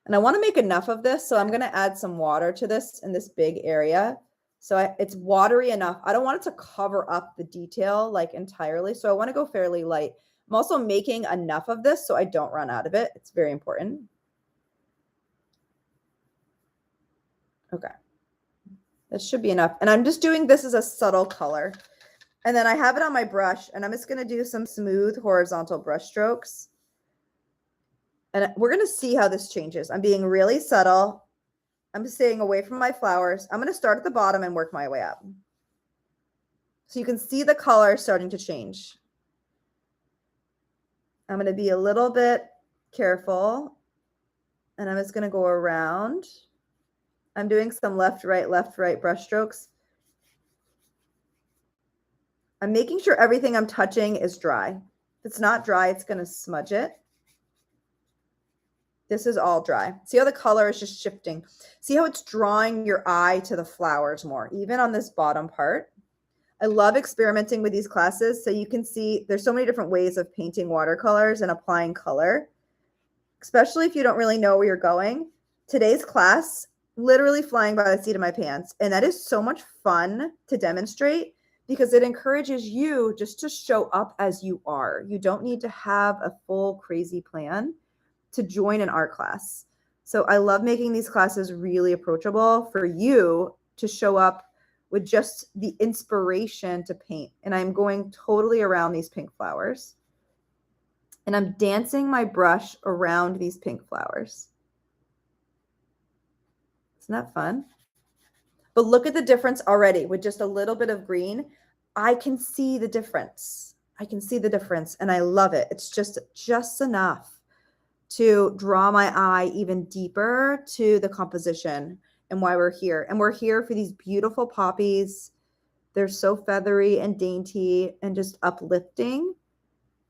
And I want to make enough of this. So I'm going to add some water to this in this big area. So it's watery enough. I don't want it to cover up the detail like entirely. So I want to go fairly light. I'm also making enough of this so I don't run out of it. It's very important. Okay. That should be enough. And I'm just doing this as a subtle color. And then I have it on my brush and I'm just going to do some smooth horizontal brush strokes. And we're going to see how this changes. I'm being really subtle. I'm staying away from my flowers. I'm going to start at the bottom and work my way up. So you can see the color starting to change. I'm going to be a little bit careful. And I'm just going to go around. I'm doing some left, right brush strokes. I'm making sure everything I'm touching is dry. If it's not dry, it's going to smudge it. This is all dry. See how the color is just shifting. See how it's drawing your eye to the flowers more, even on this bottom part. I love experimenting with these classes. So you can see there's so many different ways of painting watercolors and applying color, especially if you don't really know where you're going. Today's class, literally flying by the seat of my pants. And that is so much fun to demonstrate because it encourages you just to show up as you are. You don't need to have a full crazy plan to join an art class. So I love making these classes really approachable for you to show up with just the inspiration to paint. And I'm going totally around these pink flowers. And I'm dancing my brush around these pink flowers. Isn't that fun? But look at the difference already with just a little bit of green. I can see the difference. I can see the difference and I love it. It's just enough to draw my eye even deeper to the composition and why we're here. And we're here for these beautiful poppies. They're so feathery and dainty and just uplifting.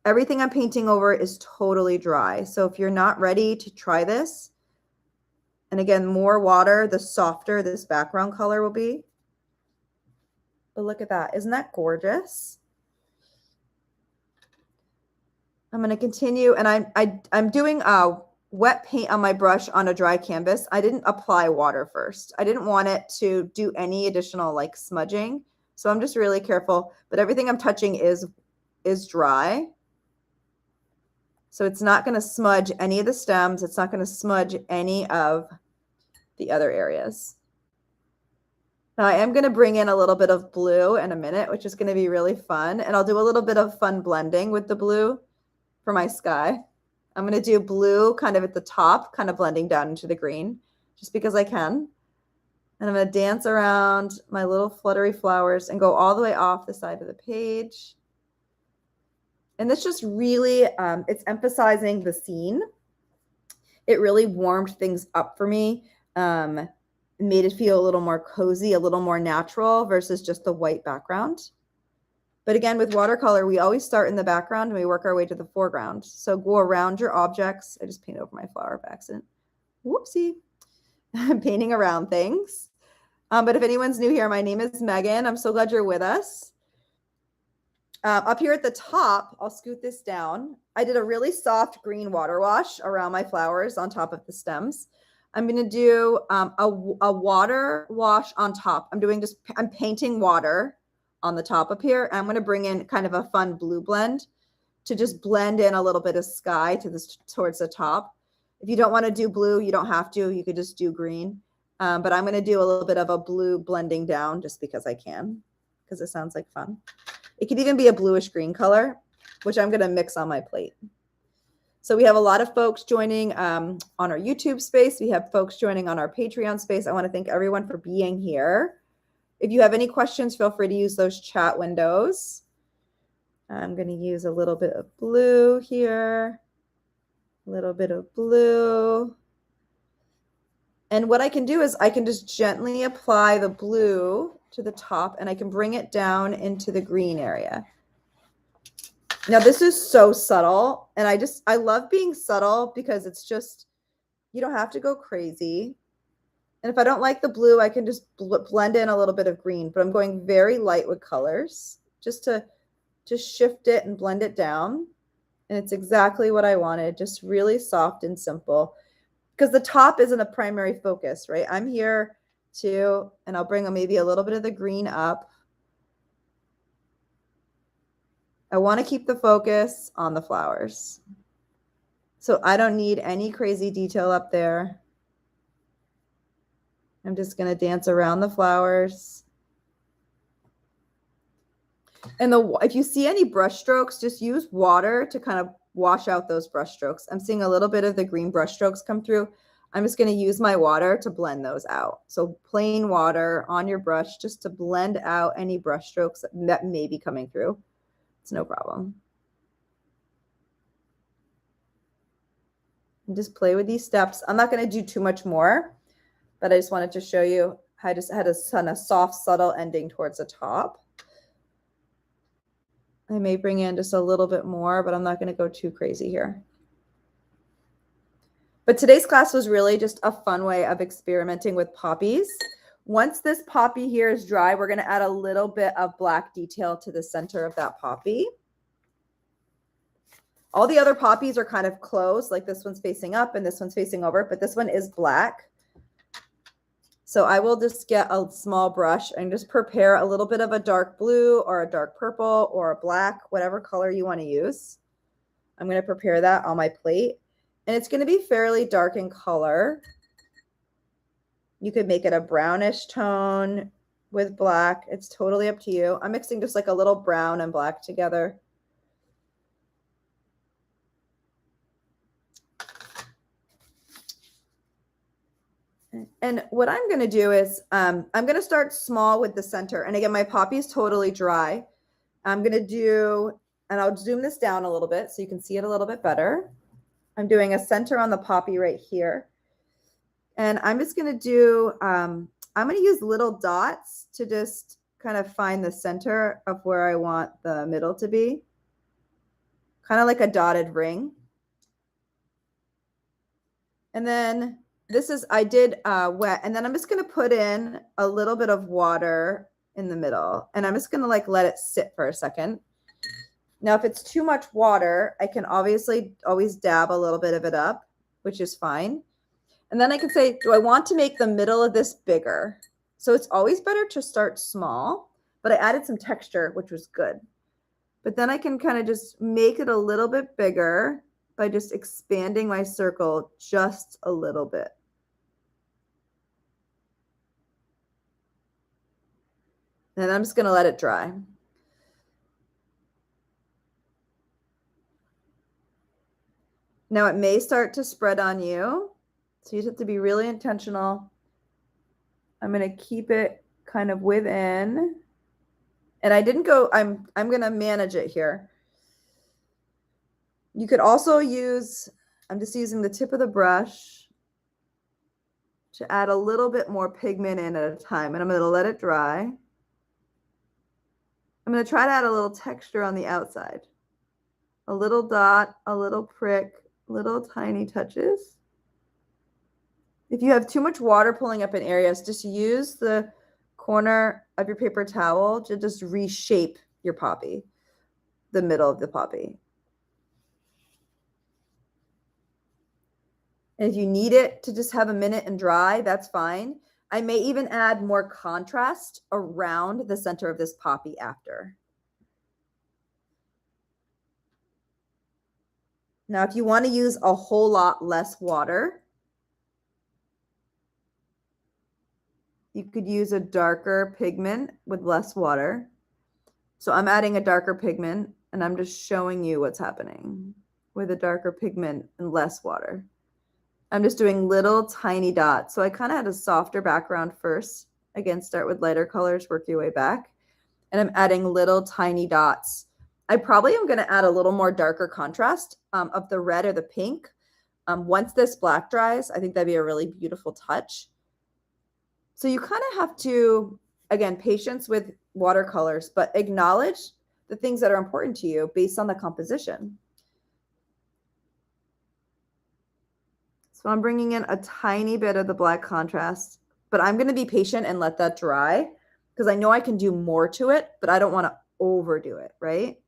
Everything I'm painting over is totally dry. So if you're not ready to try this, and again, more water, the softer this background color will be. But look at that. Isn't that gorgeous? I'm going to continue, and I'm doing wet paint on my brush on a dry canvas. I didn't apply water first. I didn't want it to do any additional like smudging. So I'm just really careful, but everything I'm touching is dry. So it's not going to smudge any of the stems. It's not going to smudge any of the other areas. Now I am going to bring in a little bit of blue in a minute, which is going to be really fun. And I'll do a little bit of fun blending with the blue for my sky. I'm going to do blue kind of at the top, kind of blending down into the green, just because I can. And I'm going to dance around my little fluttery flowers and go all the way off the side of the page. And this just really, it's emphasizing the scene. It really warmed things up for me. Made it feel a little more cozy, a little more natural versus just the white background. But again, with watercolor, we always start in the background and we work our way to the foreground. So go around your objects. I just painted over my flower by accident. Whoopsie. I'm painting around things. But if anyone's new here, my name is Megan. I'm so glad you're with us. Up here at the top, I'll scoot this down. I did a really soft green water wash around my flowers on top of the stems. I'm going to do a water wash on top. I'm painting water on the top up here. I'm going to bring in kind of a fun blue blend to just blend in a little bit of sky towards the top. If you don't want to do blue, you don't have to. You could just do green. But I'm going to do a little bit of a blue blending down just because I can, because it sounds like fun. It could even be a bluish green color, which I'm going to mix on my plate. So we have a lot of folks joining on our YouTube space. We have folks joining on our Patreon space. I want to thank everyone for being here. If you have any questions, feel free to use those chat windows. I'm going to use a little bit of blue here, a little bit of blue. And what I can do is I can just gently apply the blue to the top and I can bring it down into the green area. Now this is so subtle and I love being subtle because it's just, you don't have to go crazy. And if I don't like the blue, I can just blend in a little bit of green, but I'm going very light with colors just to shift it and blend it down. And it's exactly what I wanted, just really soft and simple. Because the top isn't a primary focus, right? I'm here too, and I'll bring maybe a little bit of the green up. I want to keep the focus on the flowers. So I don't need any crazy detail up there. I'm just going to dance around the flowers. And if you see any brush strokes, just use water to kind of wash out those brush strokes. I'm seeing a little bit of the green brush strokes come through. I'm just going to use my water to blend those out. So plain water on your brush just to blend out any brush strokes that may be coming through. It's no problem. And just play with these steps. I'm not going to do too much more, but I just wanted to show you how I just had a kind of soft, subtle ending towards the top. I may bring in just a little bit more, but I'm not going to go too crazy here. But today's class was really just a fun way of experimenting with poppies. Once this poppy here is dry, we're going to add a little bit of black detail to the center of that poppy. All the other poppies are kind of closed, like this one's facing up and this one's facing over, but this one is black. So I will just get a small brush and just prepare a little bit of a dark blue or a dark purple or a black, whatever color you want to use. I'm going to prepare that on my plate. And it's going to be fairly dark in color. You could make it a brownish tone with black. It's totally up to you. I'm mixing just like a little brown and black together. And what I'm going to do is I'm going to start small with the center. And again, my poppy is totally dry. I'm going to do, and I'll zoom this down a little bit so you can see it a little bit better. I'm doing a center on the poppy right here. And I'm just going to do, I'm going to use little dots to just kind of find the center of where I want the middle to be. Kind of like a dotted ring. And then this is, I did wet, and then I'm just going to put in a little bit of water in the middle. And I'm just going to like let it sit for a second. Now, if it's too much water, I can obviously always dab a little bit of it up, which is fine. And then I can say, do I want to make the middle of this bigger? So it's always better to start small, but I added some texture, which was good. But then I can kind of just make it a little bit bigger by just expanding my circle just a little bit. And I'm just going to let it dry. Now it may start to spread on you, so you have to be really intentional. I'm going to keep it kind of within. And I didn't go, I'm going to manage it here. You could also use, I'm just using the tip of the brush to add a little bit more pigment in at a time. And I'm going to let it dry. I'm going to try to add a little texture on the outside. A little dot, a little prick, little tiny touches. If you have too much water pulling up in areas, just use the corner of your paper towel to just reshape your poppy, the middle of the poppy. And if you need it to just have a minute and dry, that's fine. I may even add more contrast around the center of this poppy after. Now, if you want to use a whole lot less water, you could use a darker pigment with less water. So I'm adding a darker pigment and I'm just showing you what's happening with a darker pigment and less water. I'm just doing little tiny dots. So I kind of had a softer background first. Again, start with lighter colors, work your way back. And I'm adding little tiny dots. I probably am going to add a little more darker contrast of the red or the pink. Once this black dries, I think that'd be a really beautiful touch. So you kind of have to, again, patience with watercolors, but acknowledge the things that are important to you based on the composition. So I'm bringing in a tiny bit of the black contrast, but I'm going to be patient and let that dry because I know I can do more to it, but I don't want to overdo it, right?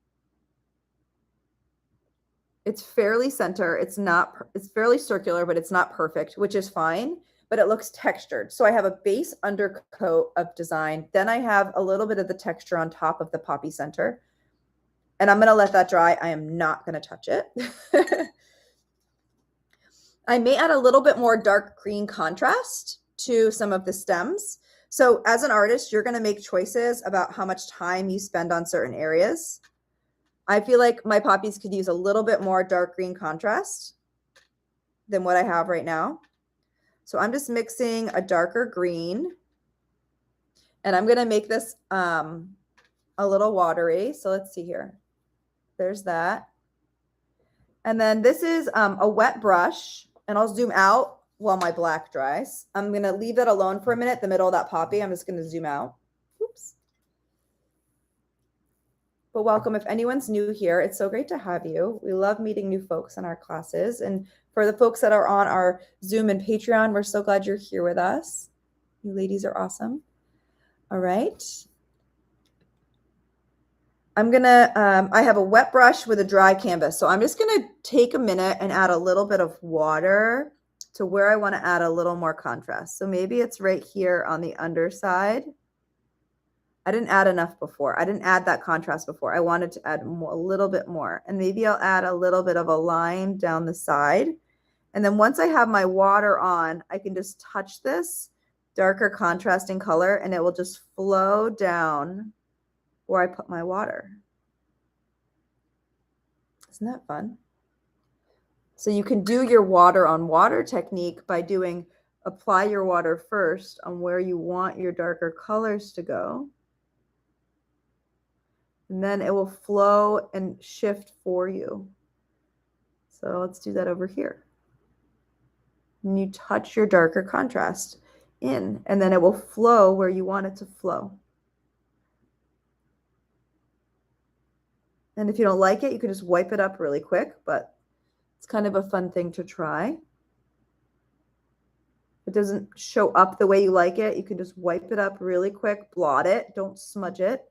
It's fairly center. It's fairly circular, but it's not perfect, which is fine, but it looks textured. So I have a base undercoat of design. Then I have a little bit of the texture on top of the poppy center, and I'm going to let that dry. I am not going to touch it. I may add a little bit more dark green contrast to some of the stems. So as an artist, you're going to make choices about how much time you spend on certain areas. I feel like my poppies could use a little bit more dark green contrast than what I have right now. So I'm just mixing a darker green, and I'm going to make this a little watery. So let's see here. There's that. And then this is a wet brush, and I'll zoom out while my black dries. I'm going to leave that alone for a minute, the middle of that poppy. I'm just going to zoom out. Oops. But welcome. If anyone's new here, it's so great to have you. We love meeting new folks in our classes. And for the folks that are on our Zoom and Patreon, we're so glad you're here with us. You ladies are awesome. All right. I'm going to, I have a wet brush with a dry canvas. So I'm just going to take a minute and add a little bit of water to where I want to add a little more contrast. So maybe it's right here on the underside. I didn't add enough before. I didn't add that contrast before. I wanted to add more, a little bit more. And maybe I'll add a little bit of a line down the side. And then once I have my water on, I can just touch this darker contrasting color and it will just flow down where I put my water. Isn't that fun? So you can do your water on water technique by doing apply your water first on where you want your darker colors to go. And then it will flow and shift for you. So let's do that over here. And you touch your darker contrast in, and then it will flow where you want it to flow. And if you don't like it, you can just wipe it up really quick, but it's kind of a fun thing to try. If it doesn't show up the way you like it, you can just wipe it up really quick, blot it, don't smudge it.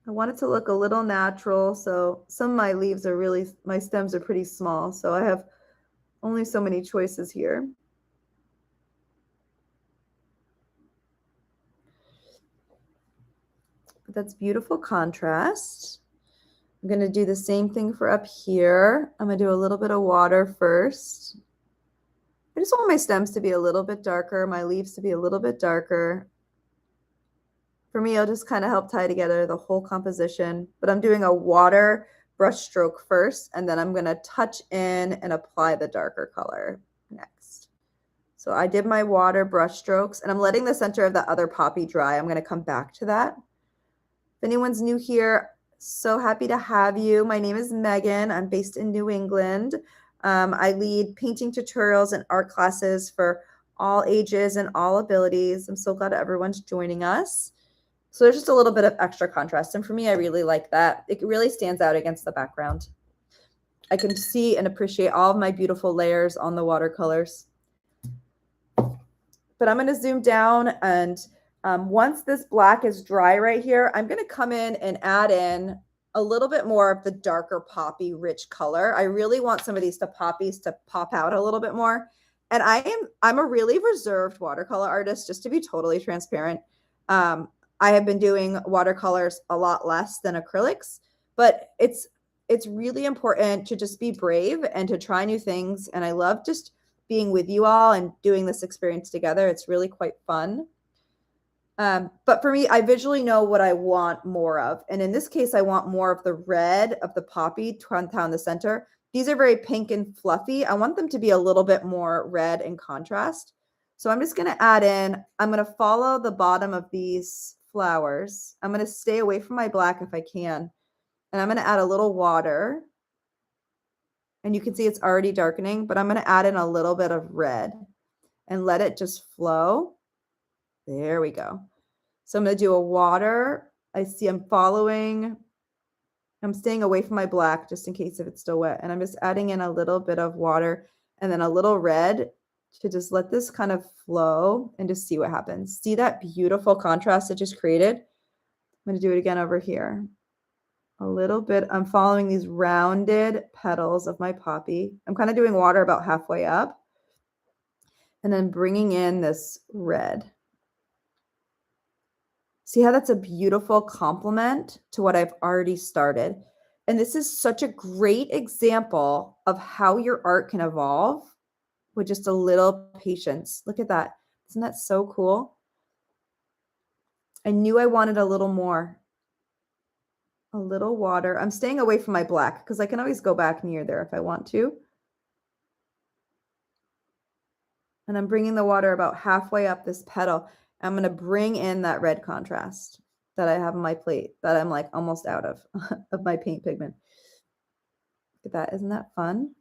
I want it to look a little natural, so some of my leaves are really, my stems are pretty small, so I have only so many choices here. But that's beautiful contrast. I'm going to do the same thing for up here. I'm going to do a little bit of water first. I just want my stems to be a little bit darker, my leaves to be a little bit darker. For me, I'll just kind of help tie together the whole composition, but I'm doing a water brush stroke first, and then I'm going to touch in and apply the darker color next. So I did my water brush strokes, and I'm letting the center of the other poppy dry. I'm going to come back to that. If anyone's new here, so happy to have you. My name is Megan. I'm based in New England. I lead painting tutorials and art classes for all ages and all abilities. I'm so glad everyone's joining us. So there's just a little bit of extra contrast. And for me, I really like that. It really stands out against the background. I can see and appreciate all of my beautiful layers on the watercolors. but I'm going to zoom down, and once this black is dry right here, I'm going to come in and add in a little bit more of the darker poppy rich color. I really want some of these poppies to pop out a little bit more. And I'm a really reserved watercolor artist, just to be totally transparent. I have been doing watercolors a lot less than acrylics, but it's really important to just be brave and to try new things. And I love just being with you all and doing this experience together. It's really quite fun. But for me, I visually know what I want more of. And in this case, I want more of the red of the poppy down the center. These are very pink and fluffy. I want them to be a little bit more red in contrast. So I'm just going to add in, I'm going to follow the bottom of these flowers. I'm going to stay away from my black if I can. And I'm going to add a little water. And you can see it's already darkening, but I'm going to add in a little bit of red and let it just flow. There we go. So I'm going to do a water. I see I'm staying away from my black just in case if it's still wet. And I'm just adding in a little bit of water and then a little red to just let this kind of flow and just see what happens. See that beautiful contrast it just created? I'm going to do it again over here. A little bit, I'm following these rounded petals of my poppy. I'm kind of doing water about halfway up and then bringing in this red. See how that's a beautiful complement to what I've already started. And this is such a great example of how your art can evolve with just a little patience. Look at that. Isn't that so cool? I knew I wanted a little more. A little water. I'm staying away from my black because I can always go back near there if I want to. And I'm bringing the water about halfway up this petal. I'm going to bring in that red contrast that I have on my plate that I'm like almost out of my paint pigment. Look at that. Isn't that fun?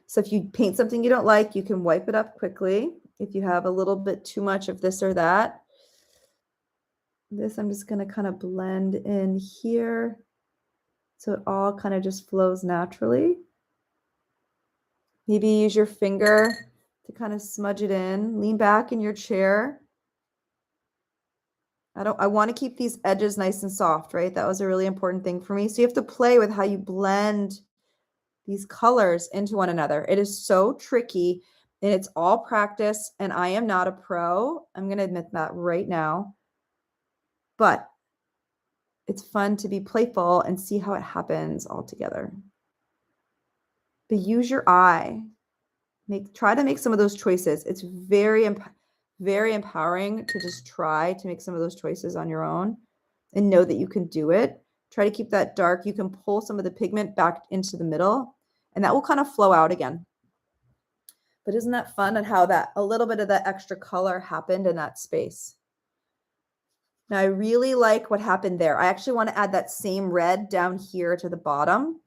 So if you paint something you don't like, you can wipe it up quickly. If you have a little bit too much of this or that. This I'm just going to kind of blend in here so it all kind of just flows naturally. Maybe use your finger to kind of smudge it in. Lean back in your chair. I want to keep these edges nice and soft, right? That was a really important thing for me. So you have to play with how you blend these colors into one another. It is so tricky and it's all practice, and I am not a pro. I'm going to admit that right now. But it's fun to be playful and see how it happens all together. But use your eye. Try to make some of those choices. It's very empowering to just try to make some of those choices on your own and know that you can do it. Try to keep that dark. You can pull some of the pigment back into the middle, and that will kind of flow out again. But isn't that fun and how that a little bit of that extra color happened in that space? Now I really like what happened there. I actually want to add that same red down here to the bottom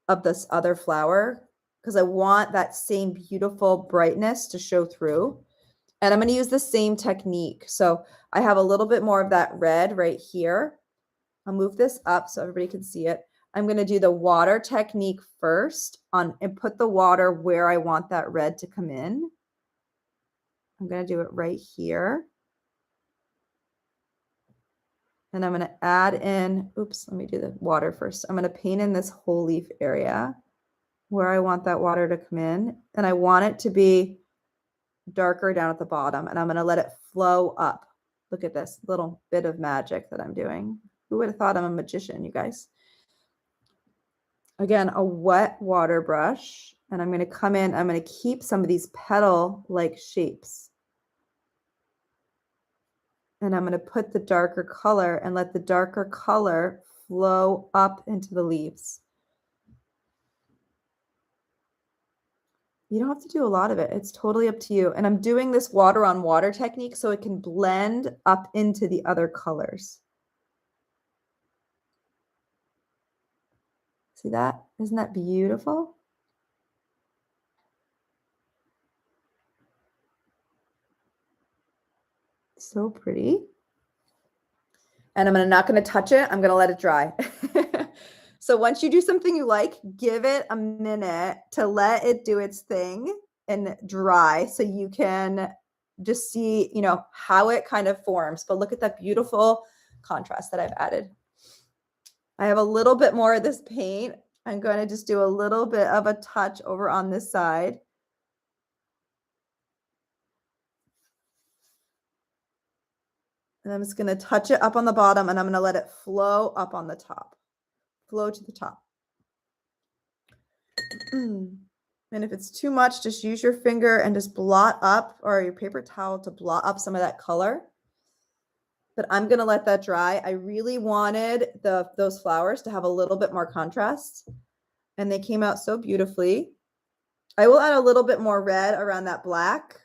of this other flower because I want that same beautiful brightness to show through. And I'm going to use the same technique. So I have a little bit more of that red right here. I'll move this up so everybody can see it. I'm going to do the water technique first and put the water where I want that red to come in. I'm going to do it right here. And I'm going to add in, oops, let me do the water first. I'm going to paint in this whole leaf area where I want that water to come in. And I want it to be darker down at the bottom. And I'm going to let it flow up. Look at this little bit of magic that I'm doing. Who would have thought I'm a magician, you guys? Again, a wet water brush. And I'm going to come in, I'm going to keep some of these petal-like shapes. And I'm going to put the darker color and let the darker color flow up into the leaves. You don't have to do a lot of it. It's totally up to you. And I'm doing this water on water technique so it can blend up into the other colors. See that? Isn't that beautiful? So pretty. And I'm not going to touch it. I'm going to let it dry. So once you do something you like, give it a minute to let it do its thing and dry so you can just see, you know, how it kind of forms. But look at that beautiful contrast that I've added. I have a little bit more of this paint. I'm going to just do a little bit of a touch over on this side. And I'm just going to touch it up on the bottom and I'm going to let it flow up on the top. Flow to the top. And if it's too much, just use your finger and just blot up, or your paper towel to blot up some of that color. But I'm going to let that dry. I really wanted those flowers to have a little bit more contrast, and they came out so beautifully. I will add a little bit more red around that black.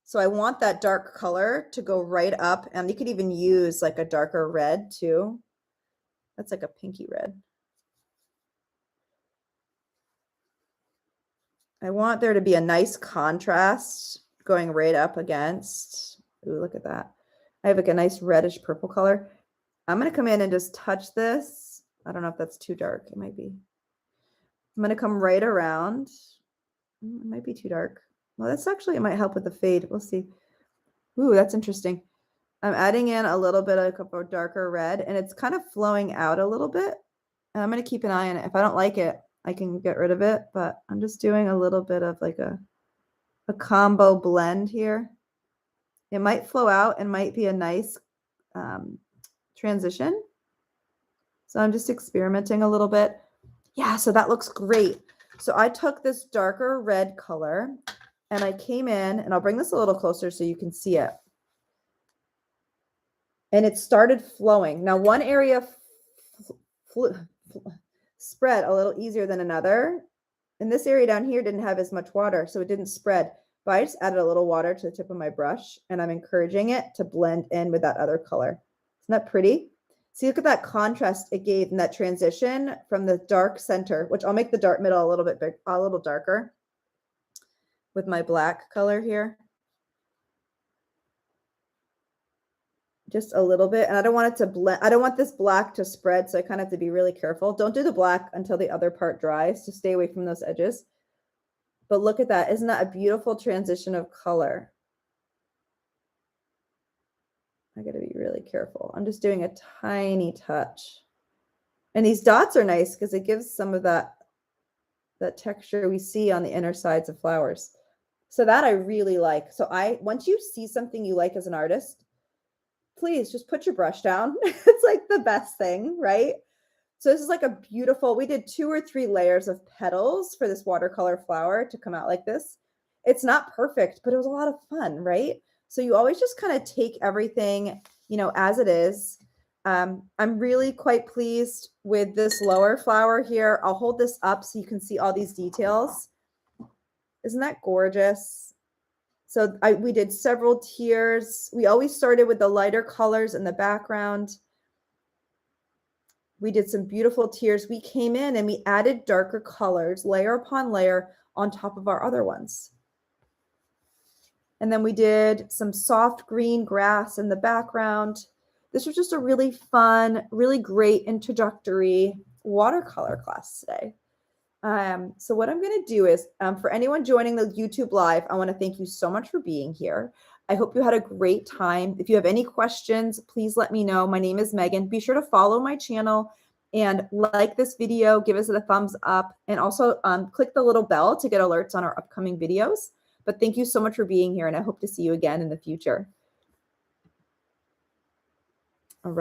So I want that dark color to go right up, and you could even use like a darker red too. That's like a pinky red. I want there to be a nice contrast going right up against. Ooh, look at that. I have like a nice reddish purple color. I'm going to come in and just touch this. I don't know if that's too dark. It might be. I'm going to come right around. It might be too dark. Well, that's actually, it might help with the fade. We'll see. Ooh, that's interesting. I'm adding in a little bit of a darker red, and it's kind of flowing out a little bit. And I'm going to keep an eye on it. If I don't like it, I can get rid of it, but I'm just doing a little bit of like a combo blend here. It might flow out and might be a nice transition. So I'm just experimenting a little bit. Yeah, so that looks great. So I took this darker red color and I came in, and I'll bring this a little closer so you can see it. And it started flowing. Now, one area spread a little easier than another. And this area down here didn't have as much water, so it didn't spread. But I just added a little water to the tip of my brush, and I'm encouraging it to blend in with that other color. Isn't that pretty? See, look at that contrast it gave in that transition from the dark center, which I'll make the dark middle a little bit big, a little darker with my black color here. Just a little bit. And I don't want it to blend. I don't want this black to spread, so I kind of have to be really careful. Don't do the black until the other part dries, to stay away from those edges. But look at that. Isn't that a beautiful transition of color? I got to be really careful. I'm just doing a tiny touch. And these dots are nice because it gives some of that texture we see on the inner sides of flowers. So that I really like. So once you see something you like as an artist, please just put your brush down. It's like the best thing, right? So this is like a beautiful, we did 2 or 3 layers of petals for this watercolor flower to come out like this. It's not perfect, but it was a lot of fun, right? So you always just kind of take everything, you know, as it is. I'm really quite pleased with this lower flower here. I'll hold this up so you can see all these details. Isn't that gorgeous? So we did several tiers. We always started with the lighter colors in the background. We did some beautiful tiers. We came in and we added darker colors, layer upon layer, on top of our other ones. And then we did some soft green grass in the background. This was just a really fun, really great introductory watercolor class today. So what I'm going to do is, for anyone joining the YouTube live, I want to thank you so much for being here. I hope you had a great time. If you have any questions, please let me know. My name is Megan. Be sure to follow my channel and like this video, give us a thumbs up, and also click the little bell to get alerts on our upcoming videos. But thank you so much for being here, and I hope to see you again in the future.